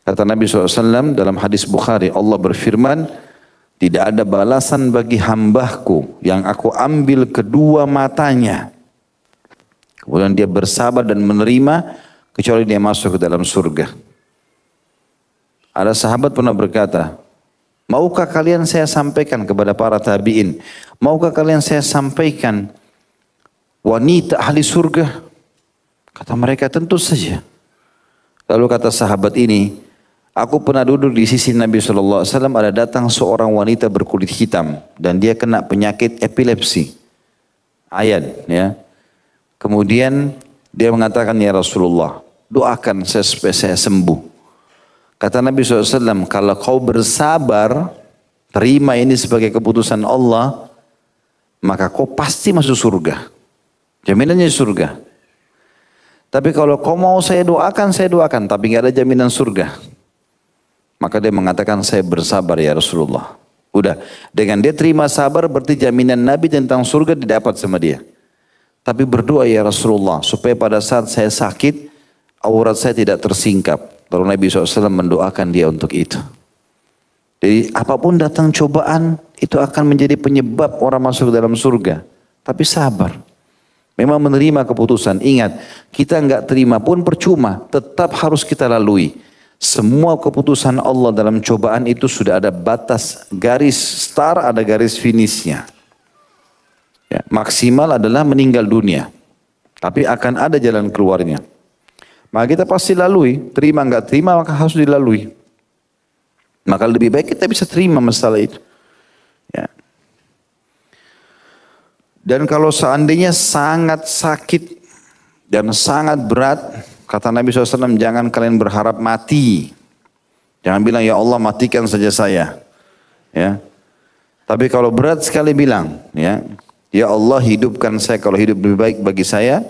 Kata Nabi SAW dalam hadis Bukhari, Allah berfirman, tidak ada balasan bagi hambaku yang aku ambil kedua matanya. Kemudian dia bersabar dan menerima, kecuali dia masuk ke dalam surga. Ada sahabat pernah berkata, maukah kalian saya sampaikan kepada para tabi'in, maukah kalian saya sampaikan wanita ahli surga? Kata mereka, tentu saja. Lalu kata sahabat ini, aku pernah duduk di sisi Nabi SAW, ada datang seorang wanita berkulit hitam dan dia kena penyakit epilepsi. Ayat, ya. Kemudian dia mengatakan, ya Rasulullah, doakan saya supaya saya sembuh. Kata Nabi SAW, kalau kau bersabar, terima ini sebagai keputusan Allah, maka kau pasti masuk surga. Jaminannya surga. Tapi kalau kau mau saya doakan, tapi nggak ada jaminan surga. Maka dia mengatakan, saya bersabar ya Rasulullah. Udah, dengan dia terima sabar, berarti jaminan Nabi tentang surga didapat sama dia. Tapi berdoa ya Rasulullah, supaya pada saat saya sakit, aurat saya tidak tersingkap. Lalu Nabi SAW mendoakan dia untuk itu. Jadi apapun datang cobaan, itu akan menjadi penyebab orang masuk dalam surga. Tapi sabar. Memang menerima keputusan. Ingat, kita enggak terima pun percuma. Tetap harus kita lalui. Semua keputusan Allah dalam cobaan itu sudah ada batas, garis start, ada garis finishnya. Ya, maksimal adalah meninggal dunia. Tapi akan ada jalan keluarnya. Maka kita pasti lalui. Terima enggak terima maka harus dilalui. Maka lebih baik kita bisa terima masalah itu. Ya. Dan kalau seandainya sangat sakit dan sangat berat, kata Nabi SAW, jangan kalian berharap mati. Jangan bilang, ya Allah matikan saja saya. Ya. Tapi kalau berat sekali bilang, ya Allah hidupkan saya kalau hidup lebih baik bagi saya,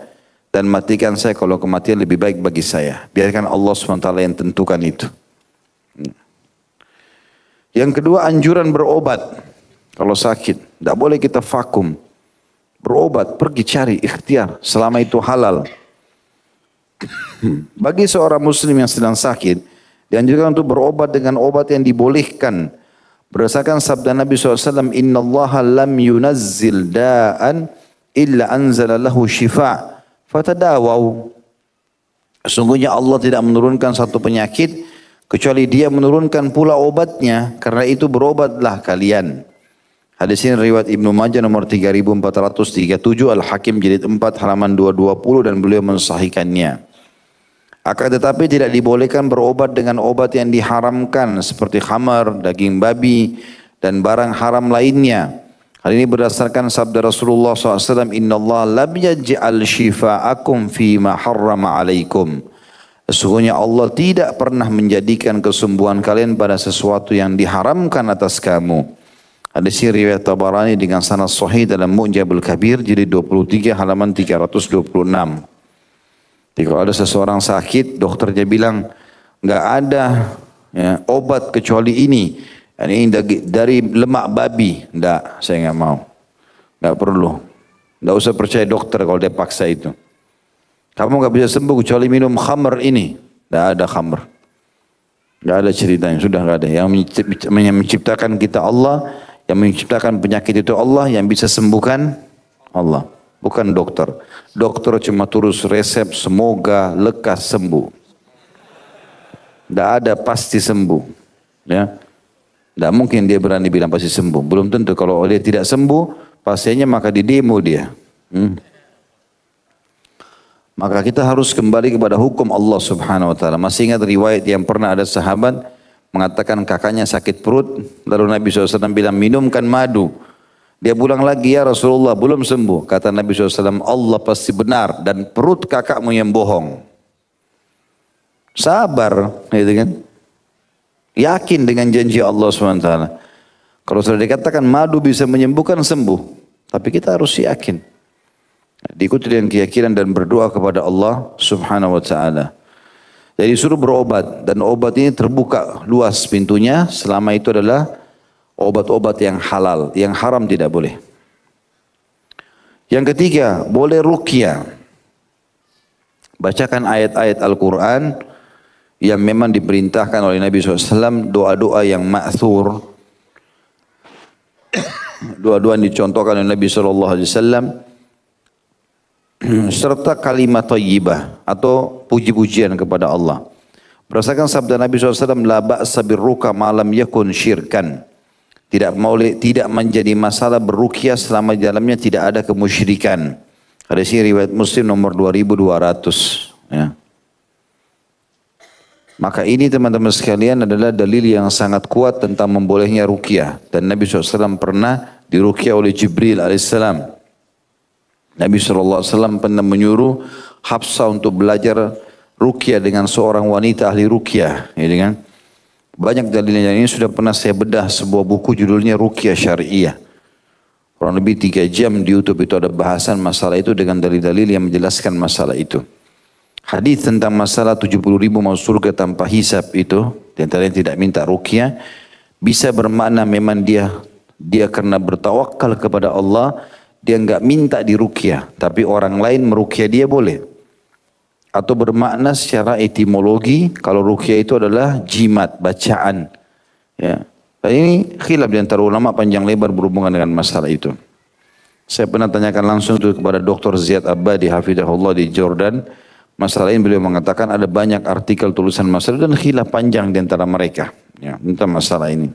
dan matikan saya kalau kematian lebih baik bagi saya. Biarkan Allah SWT yang tentukan itu. Yang kedua, anjuran berobat. Kalau sakit, tidak boleh kita vakum. Berobat, pergi cari ikhtiar selama itu halal. Bagi seorang muslim yang sedang sakit, dianjurkan untuk berobat dengan obat yang dibolehkan. Berdasarkan sabda Nabi SAW, Inna Allah lam yunazzil da'an illa anzala lahu shifa' fatadawaw. Sungguhnya Allah tidak menurunkan satu penyakit kecuali dia menurunkan pula obatnya. Karena itu berobatlah kalian. Hadis ini riwayat Ibnu Majah nomor 3437, Al-Hakim jilid 4 halaman 220 dan beliau mensahihkannya. Akan tetapi tidak dibolehkan berobat dengan obat yang diharamkan seperti khamar, daging babi dan barang haram lainnya. Hal ini berdasarkan sabda Rasulullah SAW, Inna Allah lam yaj'al shifa'akum fima harrama alaikum. Sesungguhnya Allah tidak pernah menjadikan kesembuhan kalian pada sesuatu yang diharamkan atas kamu. Hadis ini riwayat Tabarani dengan sanad sahih dalam Mu'jamul Kabir jilid 23 halaman 326. Jadi kalau ada seseorang sakit, dokternya bilang enggak ada obat kecuali ini. Ini dari lemak babi. Enggak, saya enggak mau. Enggak perlu. Enggak usah percaya dokter kalau dia paksa itu. Kamu enggak bisa sembuh kecuali minum khamr ini. Enggak ada khamr. Enggak ada ceritanya, sudah enggak ada. Yang menciptakan kita Allah. Yang menciptakan penyakit itu Allah, yang bisa sembuhkan Allah. Bukan dokter. Dokter cuma turus resep, semoga lekas sembuh. Tidak ada pasti sembuh. Ya. Tidak mungkin dia berani bilang pasti sembuh. Belum tentu. Kalau dia tidak sembuh, pasiennya maka didemo dia. Maka kita harus kembali kepada hukum Allah Subhanahu Wa Taala. Masih ingat riwayat yang pernah ada sahabat mengatakan kakaknya sakit perut, lalu Nabi SAW bilang minumkan madu. Dia pulang lagi, ya Rasulullah belum sembuh. Kata Nabi SAW, Allah pasti benar dan perut kakakmu yang bohong. Sabar, gitu kan? Yakin dengan janji Allah SWT. Kalau sudah dikatakan madu bisa menyembuhkan, sembuh. Tapi kita harus yakin. Diikuti dengan keyakinan dan berdoa kepada Allah Subhanahu Wa Taala. Jadi suruh berobat dan obat ini terbuka luas pintunya selama itu adalah obat-obat yang halal, yang haram tidak boleh. Yang ketiga, boleh ruqyah. Bacakan ayat-ayat Al-Quran yang memang diperintahkan oleh Nabi SAW, doa-doa yang ma'thur, doa-doa yang dicontohkan oleh Nabi SAW, serta kalimat thayyibah atau puji-pujian kepada Allah. Berdasarkan sabda Nabi SAW, la ba'sa birruqa ma lam yakun syirkan. Tidak menjadi masalah berruqyah selama di dalamnya tidak ada kemusyrikan. Hadis ini riwayat Muslim nomor 2200. Ya. Maka ini teman-teman sekalian adalah dalil yang sangat kuat tentang membolehnya ruqyah. Dan Nabi SAW pernah diruqyah oleh Jibril alaihissalam. Nabi SAW pernah menyuruh Hafsah untuk belajar ruqyah dengan seorang wanita ahli ruqyah. Ya, kan? Banyak dalilnya ini sudah pernah saya bedah sebuah buku judulnya Ruqyah Syariah. Kurang lebih 3 jam di YouTube itu ada bahasan masalah itu dengan dalil-dalil yang menjelaskan masalah itu. Hadis tentang masalah 70.000 masuk surga tanpa hisab itu, di antara yang tidak minta ruqyah, bisa bermakna memang dia karena bertawakal kepada Allah, dia enggak minta diruqyah, tapi orang lain meruqyah dia boleh. Atau bermakna secara etimologi, kalau ruqyah itu adalah jimat, bacaan. Ya. Dan ini khilaf di antara ulama panjang lebar berhubungan dengan masalah itu. Saya pernah tanyakan langsung itu kepada Dr. Ziyad Abbadi hafidahullah di Jordan. Masalah ini beliau mengatakan ada banyak artikel tulisan masalah dan khilaf panjang di antara mereka. Ya, tentang masalah ini.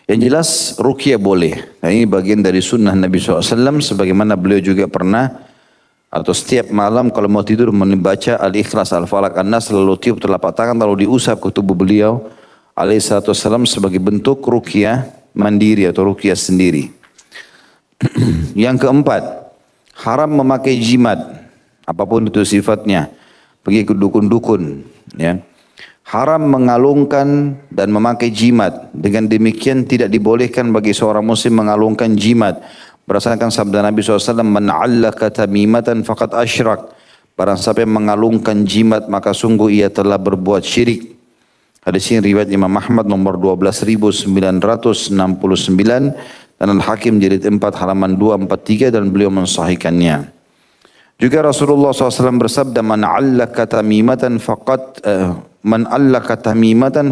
Yang jelas ruqyah boleh. Nah, ini bagian dari sunnah Nabi SAW sebagaimana beliau juga pernah atau setiap malam kalau mau tidur membaca Al-Ikhlas, Al-Falaq, An-Nas lalu tiup telapak tangan lalu diusap ke tubuh beliau alaihissalam sebagai bentuk ruqyah mandiri atau ruqyah sendiri. Yang keempat, haram memakai jimat. Apapun itu sifatnya, pergi ke dukun-dukun, ya. Haram mengalungkan dan memakai jimat. Dengan demikian tidak dibolehkan bagi seorang muslim mengalungkan jimat. Berdasarkan sabda Nabi SAW, "Man 'allaka tamimatan faqad asyrak." Barang siapa yang mengalungkan jimat maka sungguh ia telah berbuat syirik. Hadis ini riwayat Imam Ahmad nomor 12.969 dan Al-Hakim jilid 4 halaman 243 dan beliau mensahihkannya. Juga Rasulullah SAW bersabda, man 'allaka tamimatan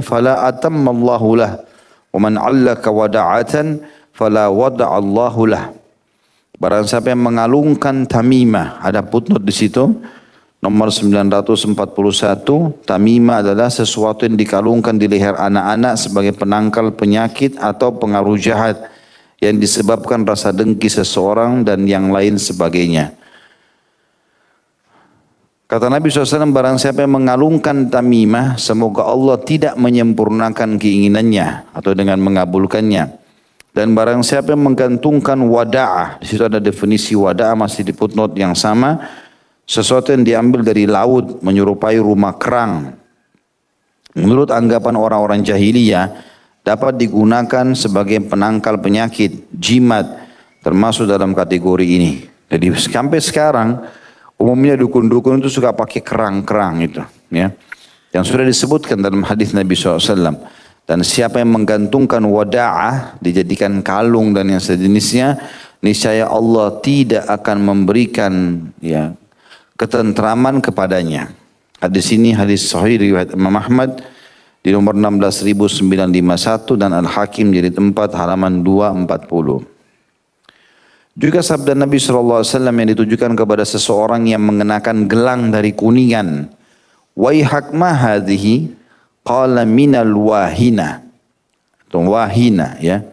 fala atammallahu lah, wa man 'allaka wada'atan fala wada'allahu lah. Barang siapa yang mengalungkan tamimah, ada footnote di situ, nomor 941, tamimah adalah sesuatu yang dikalungkan di leher anak-anak sebagai penangkal penyakit atau pengaruh jahat yang disebabkan rasa dengki seseorang dan yang lain sebagainya. Kata Nabi SAW, barang siapa yang mengalungkan tamimah, semoga Allah tidak menyempurnakan keinginannya atau dengan mengabulkannya. Dan barang siapa yang menggantungkan wada'ah, di situ ada definisi wada'ah masih di footnote yang sama, sesuatu yang diambil dari laut menyerupai rumah kerang. Menurut anggapan orang-orang jahiliyah, dapat digunakan sebagai penangkal penyakit, jimat, termasuk dalam kategori ini. Jadi sampai sekarang, umumnya dukun-dukun itu suka pakai kerang-kerang itu, ya, yang sudah disebutkan dalam hadis Nabi SAW. Dan siapa yang menggantungkan wada'ah, dijadikan kalung dan yang sejenisnya, niscaya Allah tidak akan memberikan, ya, ketentraman kepadanya. Hadis ini hadis sahih riwayat Imam Ahmad di nomor 16.951 dan Al-Hakim jilid 4 halaman 240. Juga sabda Nabi SAW yang ditujukan kepada seseorang yang mengenakan gelang dari kuningan. Waihak ma hadhihi? Qala minal wahina. Atau wahina, ya.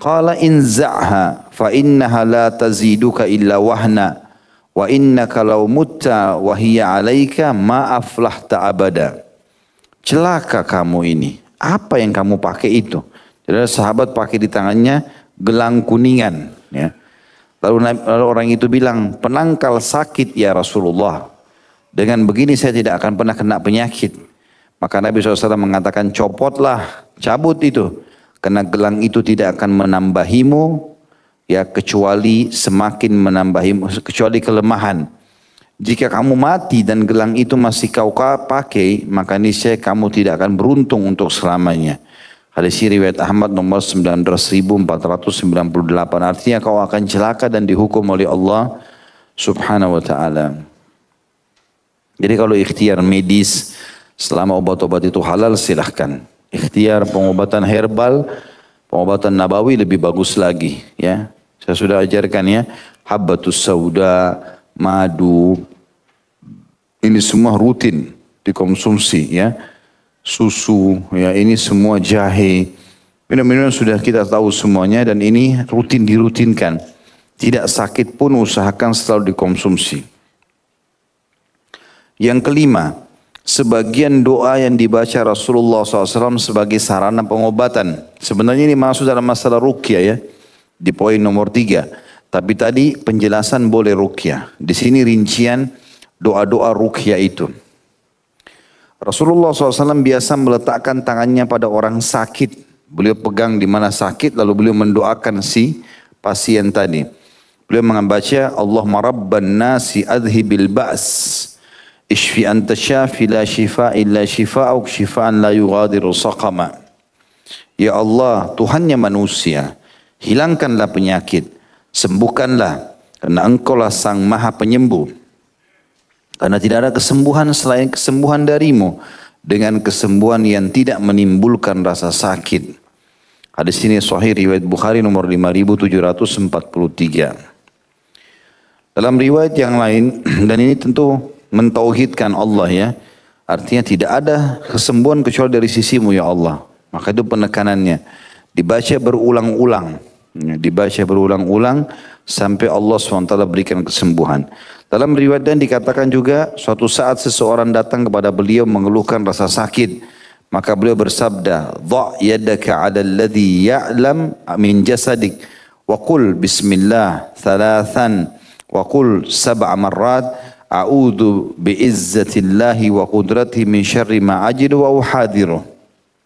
Qala inza'ha fa innaha la taziduka illa wahna. Wa innaka law mutta wa hiya 'alaika ma aflahta abada. Celaka kamu ini. Apa yang kamu pakai itu? Jadi sahabat pakai di tangannya gelang kuningan, ya. Lalu orang itu bilang, penangkal sakit ya Rasulullah. Dengan begini saya tidak akan pernah kena penyakit. Maka Nabi SAW mengatakan, copotlah, cabut itu. Karena gelang itu tidak akan menambahimu, ya, kecuali semakin menambahimu, kecuali kelemahan. Jika kamu mati dan gelang itu masih kau pakai, maka niscaya kamu tidak akan beruntung untuk selamanya. Hadis ini riwayat Ahmad nomor 19.498. Artinya kau akan celaka dan dihukum oleh Allah Subhanahu wa taala. Jadi kalau ikhtiar medis selama obat-obat itu halal silahkan. Ikhtiar pengobatan herbal, pengobatan nabawi lebih bagus lagi, ya. Saya sudah ajarkan, ya, habbatus sauda, madu. Ini semua rutin dikonsumsi, ya. Susu, ya, ini semua jahe. Minum-minum sudah kita tahu semuanya dan ini rutin dirutinkan. Tidak sakit pun usahakan selalu dikonsumsi. Yang kelima, sebagian doa yang dibaca Rasulullah SAW sebagai sarana pengobatan. Sebenarnya ini masuk dalam masalah ruqyah ya, di poin nomor 3. Tapi tadi penjelasan boleh ruqyah. Di sini rincian doa-doa ruqyah itu. Rasulullah SAW biasa meletakkan tangannya pada orang sakit. Beliau pegang di mana sakit, lalu beliau mendoakan si pasien tadi. Beliau membaca, Allahumma rabban nasi adhibil ba's. Ishfi anta syafi la shifa illa shifa'uk shifa'an la yughadiru saqama. Ya Allah, Tuhannya manusia, hilangkanlah penyakit, sembuhkanlah, karena Engkaulah Sang Maha Penyembuh. Karena tidak ada kesembuhan selain kesembuhan darimu, dengan kesembuhan yang tidak menimbulkan rasa sakit. Hadis ini sahih riwayat Bukhari nomor 5743. Dalam riwayat yang lain, dan ini tentu mentauhidkan Allah ya. Artinya tidak ada kesembuhan kecuali dari sisimu ya Allah. Maka itu penekanannya. Dibaca berulang-ulang. Dibaca berulang-ulang sampai Allah SWT berikan kesembuhan. Dalam riwayat dan dikatakan juga suatu saat seseorang datang kepada beliau mengeluhkan rasa sakit. Maka beliau bersabda, "Dha' yadaka 'ala alladhi ya'lam min jasadik wa qul bismillah thalathan wa qul sab'a marrat." A'udzu bi'izzatillahi wa qudratihi min syarri ma ajidu wa uhadiru.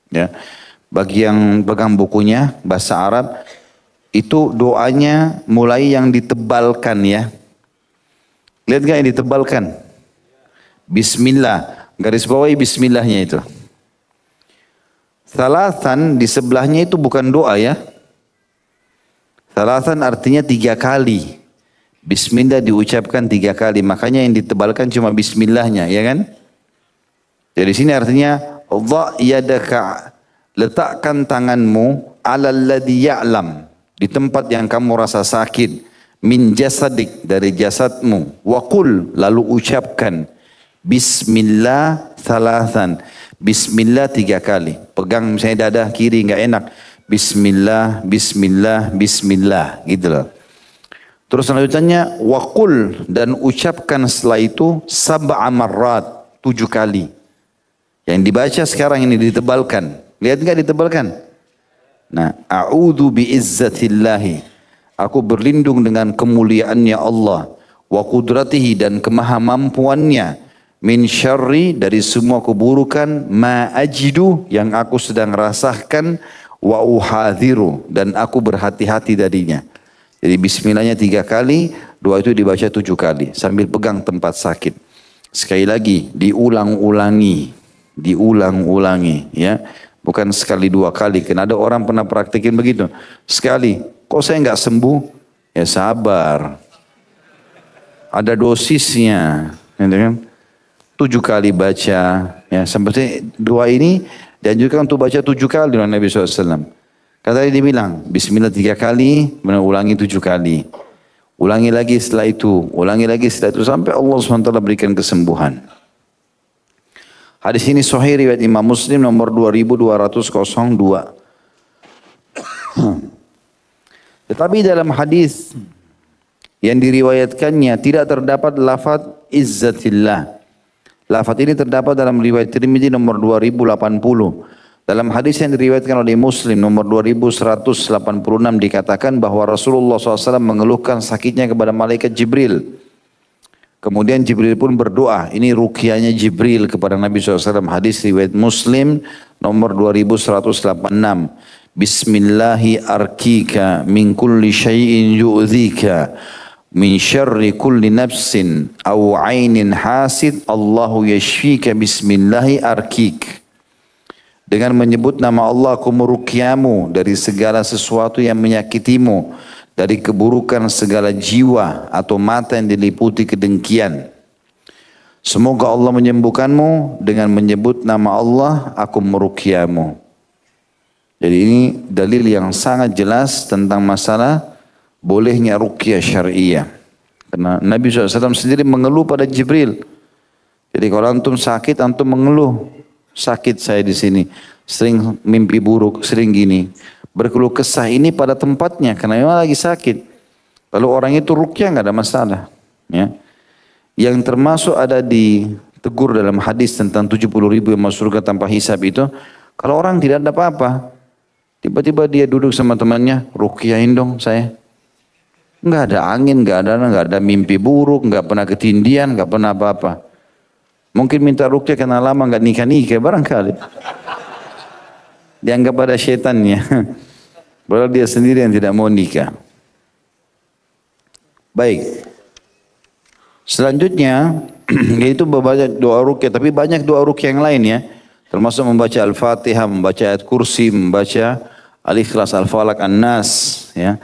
Ya. Bagi yang pegang bukunya bahasa Arab, itu doanya mulai yang ditebalkan ya. Lihat gak yang ditebalkan? Bismillah, garis bawahi bismillahnya itu. Thalathan di sebelahnya itu bukan doa ya. Thalathan artinya 3 kali. Bismillah diucapkan 3 kali, makanya yang ditebalkan cuma bismillahnya, ya kan? Jadi sini artinya, dha' yadaka, letakkan tanganmu ala alladhi ya'lam, di tempat yang kamu rasa sakit, min jasadik, dari jasadmu, wa qul, lalu ucapkan, bismillah thalathan, bismillah 3 kali. Pegang misalnya dada kiri enggak enak, bismillah, bismillah, bismillah, gitu loh. Terus lanjutannya waqul, dan ucapkan setelah itu sab'a marrat, 7 kali. Yang dibaca sekarang ini ditebalkan. Lihat enggak ditebalkan? Nah, a'udzu bi'izzatillahi. Aku berlindung dengan kemuliaannya Allah, wa qudratihi, dan kemahamampuannya, min syarri, dari semua keburukan, ma ajidu, yang aku sedang rasakan, wa uhadhiru, dan aku berhati-hati darinya. Jadi bismillahnya 3 kali, doa itu dibaca 7 kali sambil pegang tempat sakit. Sekali lagi diulang-ulangi, diulang-ulangi ya. Bukan sekali 2 kali. Karena ada orang pernah praktekin begitu. Sekali, kok saya nggak sembuh? Ya sabar. Ada dosisnya, gitu kan? 7 kali baca. Ya, seperti doa ini dianjurkan untuk baca 7 kali oleh Nabi SAW. Kata dia bilang, bismillah 3 kali, ulangi 7 kali. Ulangi lagi setelah itu, ulangi lagi setelah itu, sampai Allah SWT berikan kesembuhan. Hadis ini sahih riwayat Imam Muslim nomor 2202. Tetapi dalam hadis yang diriwayatkannya tidak terdapat lafaz izzatillah. Lafaz ini terdapat dalam riwayat Tirmidzi nomor 2080. Dalam hadis yang diriwayatkan oleh Muslim nomor 2186 dikatakan bahwa Rasulullah SAW mengeluhkan sakitnya kepada malaikat Jibril. Kemudian Jibril pun berdoa. Ini ruqyahnya Jibril kepada Nabi SAW. Hadis riwayat Muslim nomor 2186. Bismillahi arkika min kulli syai'in yu'dhika min syarri kulli nafsin aw ainin hasid Allahu yashfika bismillahi arkik. Dengan menyebut nama Allah aku meruqyamu dari segala sesuatu yang menyakitimu, dari keburukan segala jiwa atau mata yang diliputi kedengkian. Semoga Allah menyembuhkanmu dengan menyebut nama Allah aku meruqyamu. Jadi ini dalil yang sangat jelas tentang masalah bolehnya ruqyah syariah. Karena Nabi SAW sendiri mengeluh pada Jibril. Jadi kalau antum sakit, antum mengeluh. Sakit saya di sini, sering mimpi buruk, sering gini. Berkeluh kesah ini pada tempatnya karena memang lagi sakit. Kalau orang itu ruqyah nggak ada masalah. Ya. Yang termasuk ada ditegur dalam hadis tentang 70.000 yang masuk surga tanpa hisab itu, kalau orang tidak ada apa-apa, tiba-tiba dia duduk sama temannya, ruqyahin dong saya. Nggak ada angin, nggak ada mimpi buruk, nggak pernah ketindian, nggak pernah apa-apa. Mungkin minta ruqyah karena lama nggak nikah-nikah barangkali. Dianggap ada setannya. Padahal dia sendiri yang tidak mau nikah. Baik. Selanjutnya, yaitu membaca doa ruqyah, tapi banyak doa ruqyah yang lain ya. Termasuk membaca Al-Fatihah, membaca ayat kursi, membaca Al-Ikhlas, Al-Falaq, An-Nas. Ya.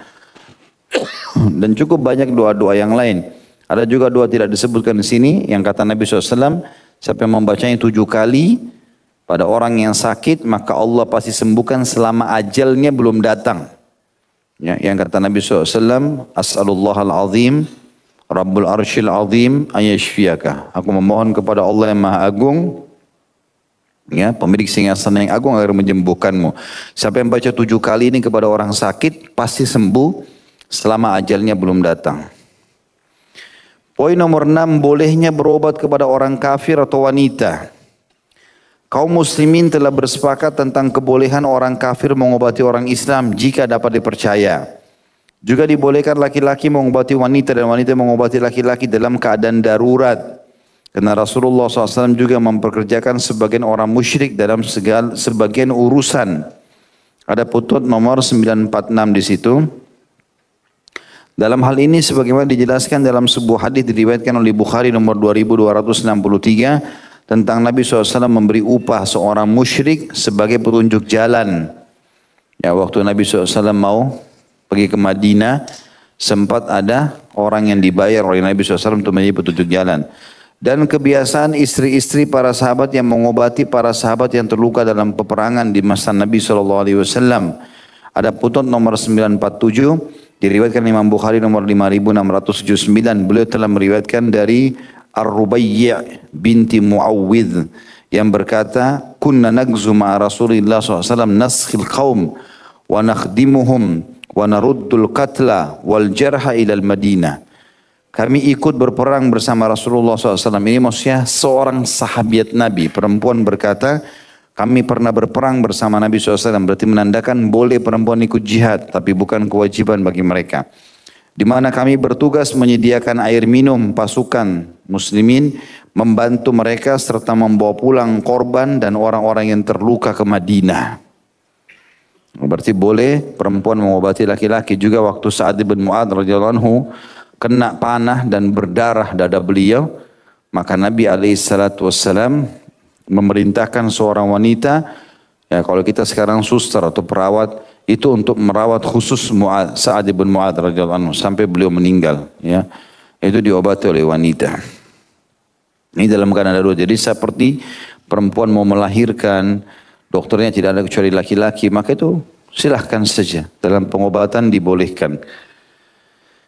Dan cukup banyak doa-doa yang lain. Ada juga doa tidak disebutkan di sini, yang kata Nabi SAW, siapa yang membacanya 7 kali pada orang yang sakit, maka Allah pasti sembuhkan selama ajalnya belum datang. Ya, yang kata Nabi SAW, As'alullahal azim, Rabbul arshil azim, ayashfiyaka. Aku memohon kepada Allah yang maha agung, ya, pemilik singgasana yang agung agar menyembuhkanmu. Siapa yang baca 7 kali ini kepada orang sakit, pasti sembuh selama ajalnya belum datang. Poin nomor 6, bolehnya berobat kepada orang kafir atau wanita. Kaum muslimin telah bersepakat tentang kebolehan orang kafir mengobati orang Islam jika dapat dipercaya. Juga dibolehkan laki-laki mengobati wanita dan wanita mengobati laki-laki dalam keadaan darurat. Karena Rasulullah SAW juga memperkerjakan sebagian orang musyrik dalam sebagian urusan. Ada putut nomor 946 di situ. Dalam hal ini sebagaimana dijelaskan dalam sebuah hadis diriwayatkan oleh Bukhari nomor 2263 tentang Nabi SAW memberi upah seorang musyrik sebagai petunjuk jalan. Ya, waktu Nabi SAW mau pergi ke Madinah, sempat ada orang yang dibayar oleh Nabi SAW untuk menjadi petunjuk jalan. Dan kebiasaan istri-istri para sahabat yang mengobati para sahabat yang terluka dalam peperangan di masa Nabi SAW. Ada putut nomor 947. Diriwayatkan Imam Bukhari nomor 5679. Beliau telah meriwayatkan dari Ar-Rubayyi' binti Muawwidh yang berkata, "Kunna nagzu ma'a Rasulillah SAW naskhil qaum wa nakhdimuhum wa naruddul qatla wal jarha ilal Madinah." Kami ikut berperang bersama Rasulullah SAW. Ini maksudnya seorang sahabiat Nabi, perempuan berkata, kami pernah berperang bersama Nabi SAW. Berarti menandakan boleh perempuan ikut jihad, tapi bukan kewajiban bagi mereka. Di mana kami bertugas menyediakan air minum pasukan muslimin, membantu mereka serta membawa pulang korban dan orang-orang yang terluka ke Madinah. Berarti boleh perempuan mengobati laki-laki. Juga waktu Sa'ad bin Mu'adz radhiyallahu anhu kena panah dan berdarah dada beliau, maka Nabi SAW memerintahkan seorang wanita, ya kalau kita sekarang suster atau perawat, itu untuk merawat khusus Sa'ad bin Mu'adz radhiyallahu anhu sampai beliau meninggal, ya. Itu diobati oleh wanita. Ini dalam keadaan darurat. Jadi seperti perempuan mau melahirkan, dokternya tidak ada kecuali laki-laki, maka itu silahkan saja, dalam pengobatan dibolehkan.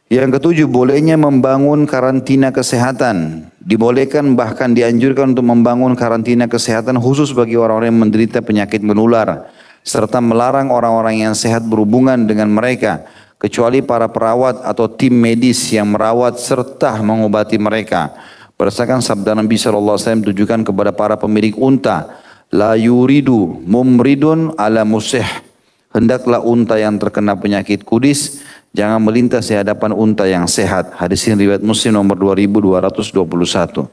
Yang ketujuh, bolehnya membangun karantina kesehatan. Dibolehkan bahkan dianjurkan untuk membangun karantina kesehatan khusus bagi orang-orang yang menderita penyakit menular. Serta melarang orang-orang yang sehat berhubungan dengan mereka. Kecuali para perawat atau tim medis yang merawat serta mengobati mereka. Berdasarkan sabda Nabi SAW ditujukan kepada para pemilik unta. La yuridu mumridun ala musih. Hendaklah unta yang terkena penyakit kudis jangan melintas di hadapan unta yang sehat. Hadis ini riwayat Muslim nomor 2221.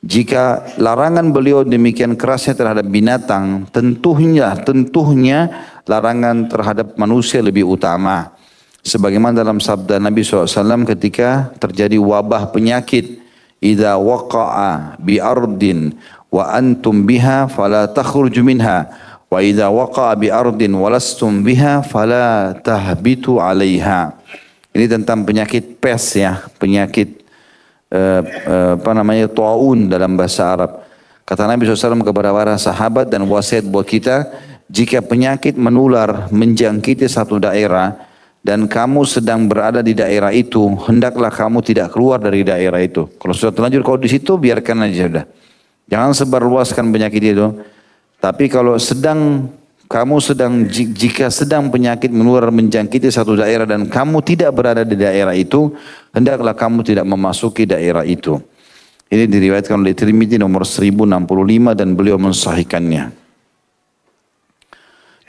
Jika larangan beliau demikian kerasnya terhadap binatang, tentunya larangan terhadap manusia lebih utama. Sebagaimana dalam sabda Nabi SAW ketika terjadi wabah penyakit, "Idza waqa'a bi ardin wa antum biha fala takhruju minha." Wa idza waqa'a bi ardin walastum biha fala tahbitu 'alaiha. Ini tentang penyakit pes ya, penyakit taun dalam bahasa Arab. Kata Nabi SAW kepada para sahabat dan wasiat buat kita, jika penyakit menular menjangkiti satu daerah dan kamu sedang berada di daerah itu, hendaklah kamu tidak keluar dari daerah itu. Kalau sudah terlanjur kau di situ, biarkan aja sudah. Jangan sebarluaskan penyakit itu. Tapi kalau sedang jika sedang penyakit menular menjangkiti satu daerah dan kamu tidak berada di daerah itu, hendaklah kamu tidak memasuki daerah itu. Ini diriwayatkan oleh Tirmidzi nomor 1065 dan beliau mensahihkannya.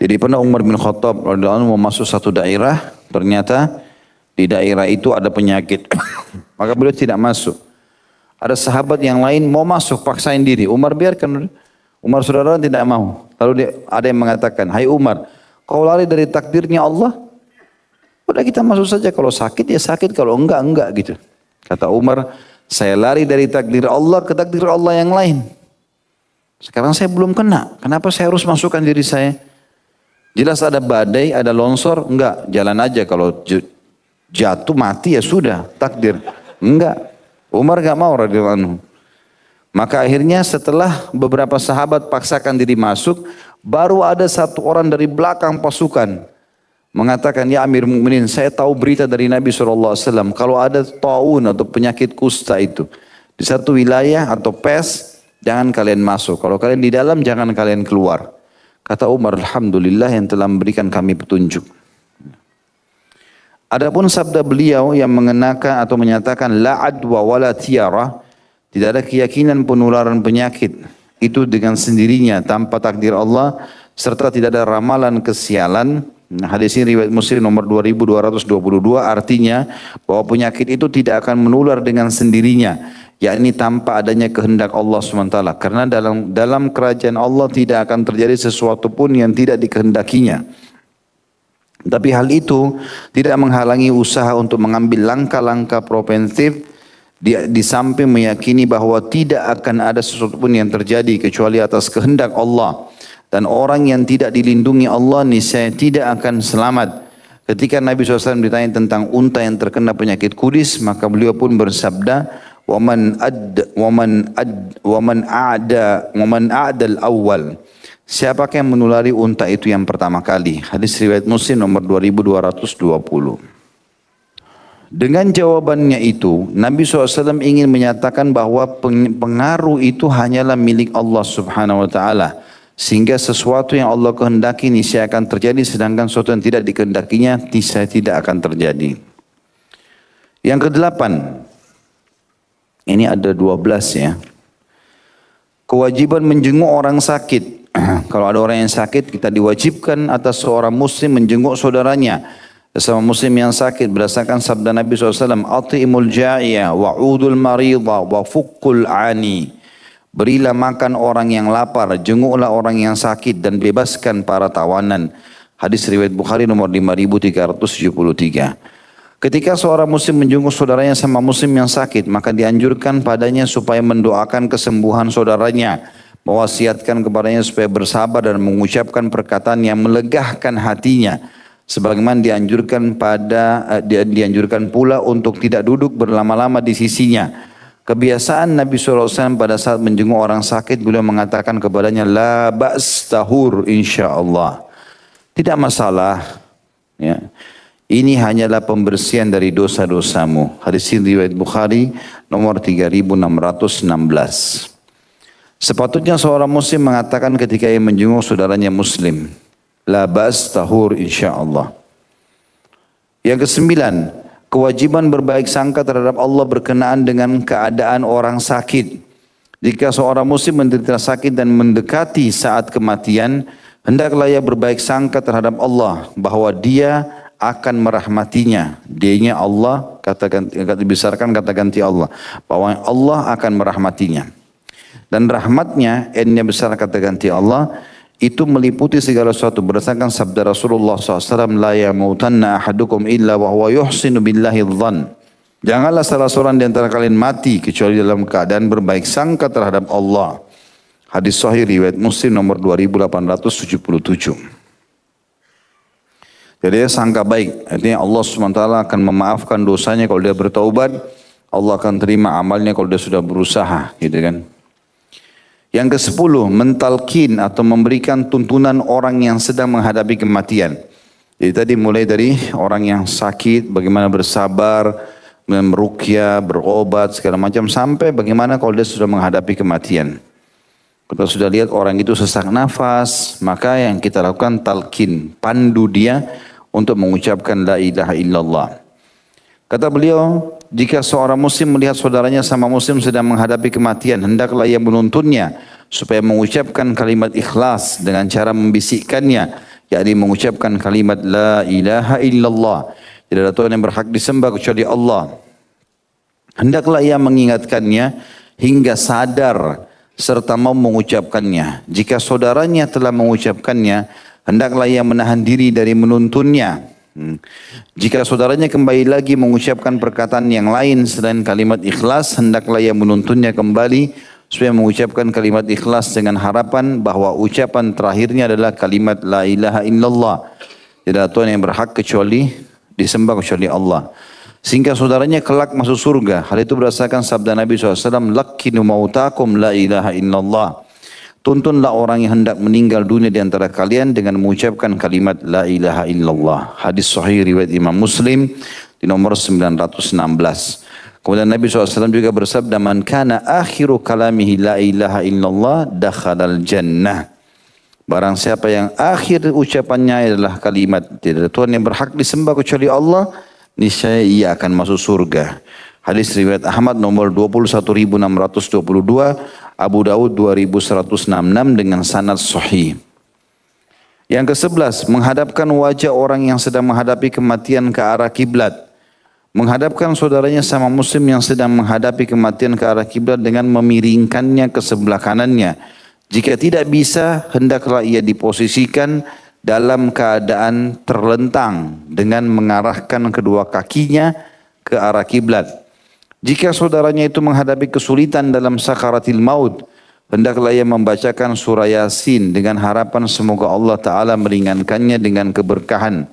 Jadi pernah Umar bin Khattab radhiyallahu anhu mau masuk satu daerah, ternyata di daerah itu ada penyakit. Maka beliau tidak masuk. Ada sahabat yang lain mau masuk, paksain diri. Umar biarkan. Umar saudara tidak mau. Lalu ada yang mengatakan, hai Umar, kau lari dari takdirnya Allah? Udah kita masuk saja, kalau sakit ya sakit, kalau enggak gitu. Kata Umar, saya lari dari takdir Allah ke takdir Allah yang lain. Sekarang saya belum kena, kenapa saya harus masukkan diri saya? Jelas ada badai, ada longsor, enggak, jalan aja, kalau jatuh mati ya sudah, takdir. Enggak, Umar enggak mau radhiyallahu anhu. Maka akhirnya setelah beberapa sahabat paksakan diri masuk, baru ada satu orang dari belakang pasukan mengatakan, ya Amir Mukminin, saya tahu berita dari Nabi SAW, kalau ada taun atau penyakit kusta itu di satu wilayah atau pes, jangan kalian masuk. Kalau kalian di dalam, jangan kalian keluar. Kata Umar, alhamdulillah yang telah memberikan kami petunjuk. Adapun sabda beliau yang mengenakan atau menyatakan la adwa wala tiara, tidak ada keyakinan penularan penyakit itu dengan sendirinya tanpa takdir Allah, serta tidak ada ramalan kesialan. Hadis ini riwayat Muslim nomor 2222, artinya bahwa penyakit itu tidak akan menular dengan sendirinya, yakni tanpa adanya kehendak Allah SWT. Karena dalam kerajaan Allah tidak akan terjadi sesuatu pun yang tidak dikehendakinya. Tapi hal itu tidak menghalangi usaha untuk mengambil langkah-langkah preventif di samping meyakini bahwa tidak akan ada sesuatu pun yang terjadi kecuali atas kehendak Allah. Dan orang yang tidak dilindungi Allah niscaya tidak akan selamat. Ketika Nabi SAW ditanya tentang unta yang terkena penyakit kudis, maka beliau pun bersabda, "Waman a'dal awal." Siapakah yang menulari unta itu yang pertama kali? Hadis riwayat Muslim nomor 2220. Dengan jawabannya itu, Nabi SAW ingin menyatakan bahwa pengaruh itu hanyalah milik Allah Subhanahu Wa Taala, sehingga sesuatu yang Allah kehendaki niscaya akan terjadi, sedangkan sesuatu yang tidak dikehendakinya niscaya tidak akan terjadi. Yang kedelapan, ini ada 12 ya. Kewajiban menjenguk orang sakit. Kalau ada orang yang sakit, kita diwajibkan atas seorang muslim menjenguk saudaranya. Sesama muslim yang sakit berdasarkan sabda Nabi SAW, Ati'imul ja'iyah wa'udul maridha wa fukkul ani. Berilah makan orang yang lapar, jenguklah orang yang sakit dan bebaskan para tawanan. Hadis riwayat Bukhari nomor 5373. Ketika seorang muslim menjenguk saudaranya sama muslim yang sakit, maka dianjurkan padanya supaya mendoakan kesembuhan saudaranya, mewasiatkan kepadanya supaya bersabar dan mengucapkan perkataan yang melegahkan hatinya. Sebagaimana dianjurkan pula untuk tidak duduk berlama-lama di sisinya. Kebiasaan Nabi SAW pada saat menjenguk orang sakit, beliau mengatakan kepadanya, la ba's tahur insyaallah. Tidak masalah. Ya. Ini hanyalah pembersihan dari dosa-dosamu. Hadis ini riwayat Bukhari nomor 3616. Sepatutnya seorang muslim mengatakan ketika ia menjenguk saudaranya muslim, la ba's tahur insyaallah. Yang kesembilan, kewajiban berbaik sangka terhadap Allah berkenaan dengan keadaan orang sakit. Jika seorang muslim menderita sakit dan mendekati saat kematian, hendaklah ia berbaik sangka terhadap Allah bahwa dia akan merahmatinya. Dianya Allah, kata dibesarkan kata ganti Allah, bahwa Allah akan merahmatinya. Dan rahmatnya, N-nya besar kata ganti Allah, itu meliputi segala sesuatu berdasarkan sabda Rasulullah SAW, la yamutanna ahadukum illa wa huwa yuhsinu billahi dhann. Janganlah salah seorang di antara kalian mati kecuali dalam keadaan berbaik sangka terhadap Allah. Hadis sahih riwayat Muslim nomor 2877. Jadi dia sangka baik, artinya Allah SWT akan memaafkan dosanya kalau dia bertaubat, Allah akan terima amalnya kalau dia sudah berusaha, gitu kan. Yang ke-10, mentalkin atau memberikan tuntunan orang yang sedang menghadapi kematian. Jadi tadi mulai dari orang yang sakit, bagaimana bersabar, meruqyah, berobat, segala macam, sampai bagaimana kalau dia sudah menghadapi kematian. Kalau sudah lihat orang itu sesak nafas, maka yang kita lakukan talqin, pandu dia untuk mengucapkan la ilaha illallah. Kata beliau, jika seorang muslim melihat saudaranya sama muslim sedang menghadapi kematian, hendaklah ia menuntunnya supaya mengucapkan kalimat ikhlas dengan cara membisikkannya, yakni mengucapkan kalimat la ilaha illallah. Tidak ada Tuhan yang berhak disembah kecuali Allah. Hendaklah ia mengingatkannya hingga sadar serta mau mengucapkannya. Jika saudaranya telah mengucapkannya, hendaklah ia menahan diri dari menuntunnya. Jika saudaranya kembali lagi mengucapkan perkataan yang lain selain kalimat ikhlas, hendaklah ia menuntunnya kembali supaya mengucapkan kalimat ikhlas dengan harapan bahwa ucapan terakhirnya adalah kalimat la ilaha illallah. Tidak ada Tuhan yang berhak kecuali disembah kecuali Allah. Sehingga saudaranya kelak masuk surga. Hal itu berdasarkan sabda Nabi SAW, Lakkinu mautakum la ilaha illallah. Tuntunlah orang yang hendak meninggal dunia di antara kalian dengan mengucapkan kalimat la ilaha illallah. Hadis sahih riwayat Imam Muslim di nomor 916. Kemudian Nabi SAW juga bersabda, Man kana akhiru kalamihi la ilaha illallah dakhalal jannah. Barang siapa yang akhir ucapannya adalah kalimat tidak ada Tuhan yang berhak disembah kecuali Allah, niscaya ia akan masuk surga. Hadis riwayat Ahmad nomor 21.622, Abu Daud 2166 dengan sanad sahih. Yang ke-11, menghadapkan wajah orang yang sedang menghadapi kematian ke arah kiblat. Menghadapkan saudaranya sama muslim yang sedang menghadapi kematian ke arah kiblat dengan memiringkannya ke sebelah kanannya. Jika tidak bisa, hendaklah ia diposisikan dalam keadaan terlentang dengan mengarahkan kedua kakinya ke arah kiblat. Jika saudaranya itu menghadapi kesulitan dalam sakaratil maut, hendaklah ia membacakan surah Yasin dengan harapan semoga Allah Ta'ala meringankannya dengan keberkahan.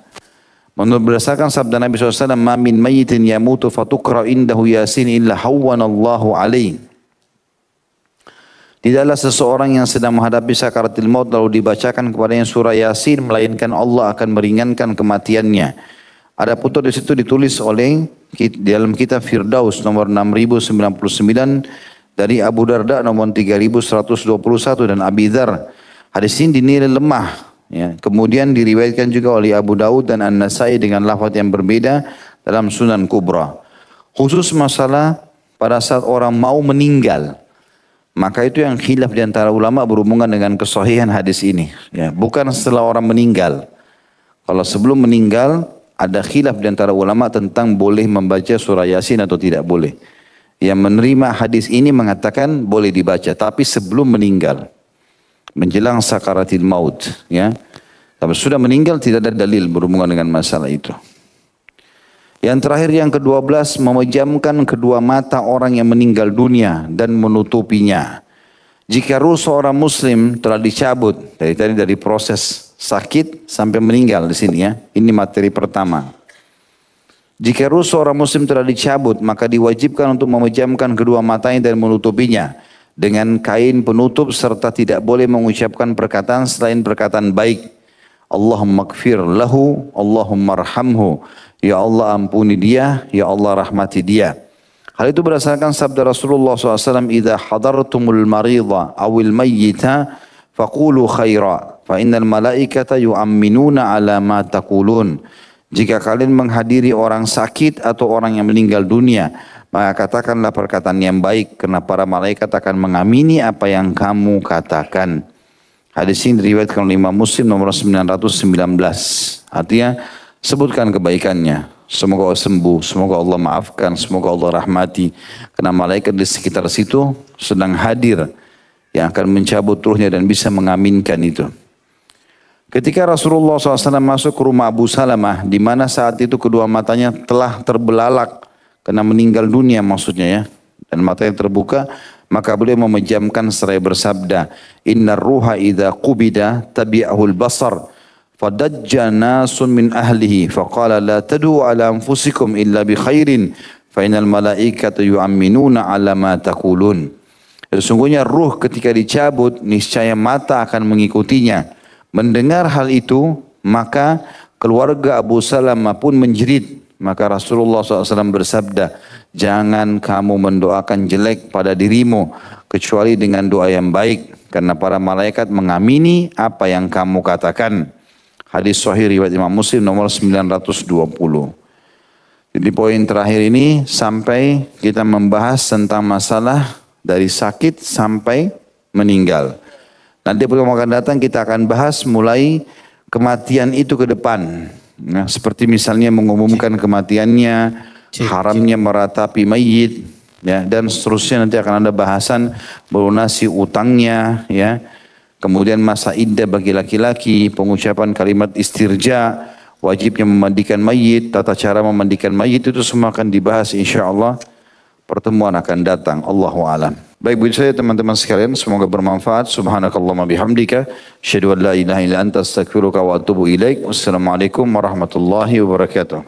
Menurut berdasarkan sabda Nabi SAW, Ma min mayyitin yamutu fatukra indahu Yasin illa hawwanallahu alaih. Tidaklah seseorang yang sedang menghadapi sakaratil maut lalu dibacakan kepadanya surah Yasin, melainkan Allah akan meringankan kematiannya. Ada pun di situ ditulis oleh dalam kitab Firdaus nomor 6099 dari Abu Darda nomor 3121 dan Abi Dzar. Hadis ini dinilai lemah. Ya. Kemudian diriwayatkan juga oleh Abu Daud dan An-Nasai dengan lafaz yang berbeda dalam Sunan Kubra. Khusus masalah pada saat orang mau meninggal. Maka itu yang khilaf di antara ulama berhubungan dengan kesahihan hadis ini. Ya, bukan setelah orang meninggal. Kalau sebelum meninggal ada khilaf di antara ulama tentang boleh membaca surah Yasin atau tidak boleh. Yang menerima hadis ini mengatakan boleh dibaca, tapi sebelum meninggal, menjelang sakaratil maut. Ya, tapi sudah meninggal tidak ada dalil berhubungan dengan masalah itu. Yang terakhir yang ke-12, memejamkan kedua mata orang yang meninggal dunia dan menutupinya. Jika ruh seorang muslim telah dicabut, dari proses sakit sampai meninggal di sini ya. Ini materi pertama. Jika ruh seorang muslim telah dicabut, maka diwajibkan untuk memejamkan kedua matanya dan menutupinya dengan kain penutup serta tidak boleh mengucapkan perkataan selain perkataan baik. Allahumma gfir lahu, Allahumma arhamhu. Ya Allah ampuni dia, Ya Allah rahmati dia. Hal itu berdasarkan sabda Rasulullah SAW, Idza hadartumul marida awil mayyita faqulu khaira, fa innal malaikata yu'amminuna ala ma taqulun. Jika kalian menghadiri orang sakit atau orang yang meninggal dunia, maka katakanlah perkataan yang baik, karena para malaikat akan mengamini apa yang kamu katakan. Hadis ini diriwayatkan oleh Imam Muslim nomor 919. Artinya, sebutkan kebaikannya. Semoga Allah sembuh, semoga Allah maafkan, semoga Allah rahmati. Karena malaikat di sekitar situ sedang hadir yang akan mencabut ruhnya dan bisa mengaminkan itu. Ketika Rasulullah SAW masuk ke rumah Abu Salamah, di mana saat itu kedua matanya telah terbelalak karena meninggal dunia maksudnya ya, dan matanya terbuka, maka beliau memejamkan seraya bersabda, Innar ruha idza qubida tabi'ahul basar. Fadajja nasun min ahlihi faqala la tadu ala anfusikum illa bi khairin fa innal malaikata yu'amminuna ala ma taqulun. Sesungguhnya ruh ketika dicabut niscaya mata akan mengikutinya. Mendengar hal itu maka keluarga Abu Salamah pun menjerit. Maka Rasulullah SAW bersabda, jangan kamu mendoakan jelek pada dirimu kecuali dengan doa yang baik. karena para malaikat mengamini apa yang kamu katakan. Hadis sahih riwayat Imam Muslim nomor 920. Jadi poin terakhir ini sampai kita membahas tentang masalah dari sakit sampai meninggal. Nanti pertemuan akan datang kita akan bahas mulai kematian itu ke depan. Nah, seperti misalnya mengumumkan kematiannya, haramnya meratapi mayit, ya, dan seterusnya. Nanti akan ada bahasan melunasi utangnya, ya. Kemudian masa iddah bagi laki-laki, pengucapan kalimat istirja, wajibnya memandikan mayit, tata cara memandikan mayit, itu semua akan dibahas insyaallah pertemuan akan datang. Allahu a'lam. Baik begitu saja teman-teman sekalian, semoga bermanfaat. Subhanakallahumma bihamdika, asyhadu an la ilaha illa anta astaghfiruka wa atubu ilaik. Wassalamualaikum warahmatullahi wabarakatuh.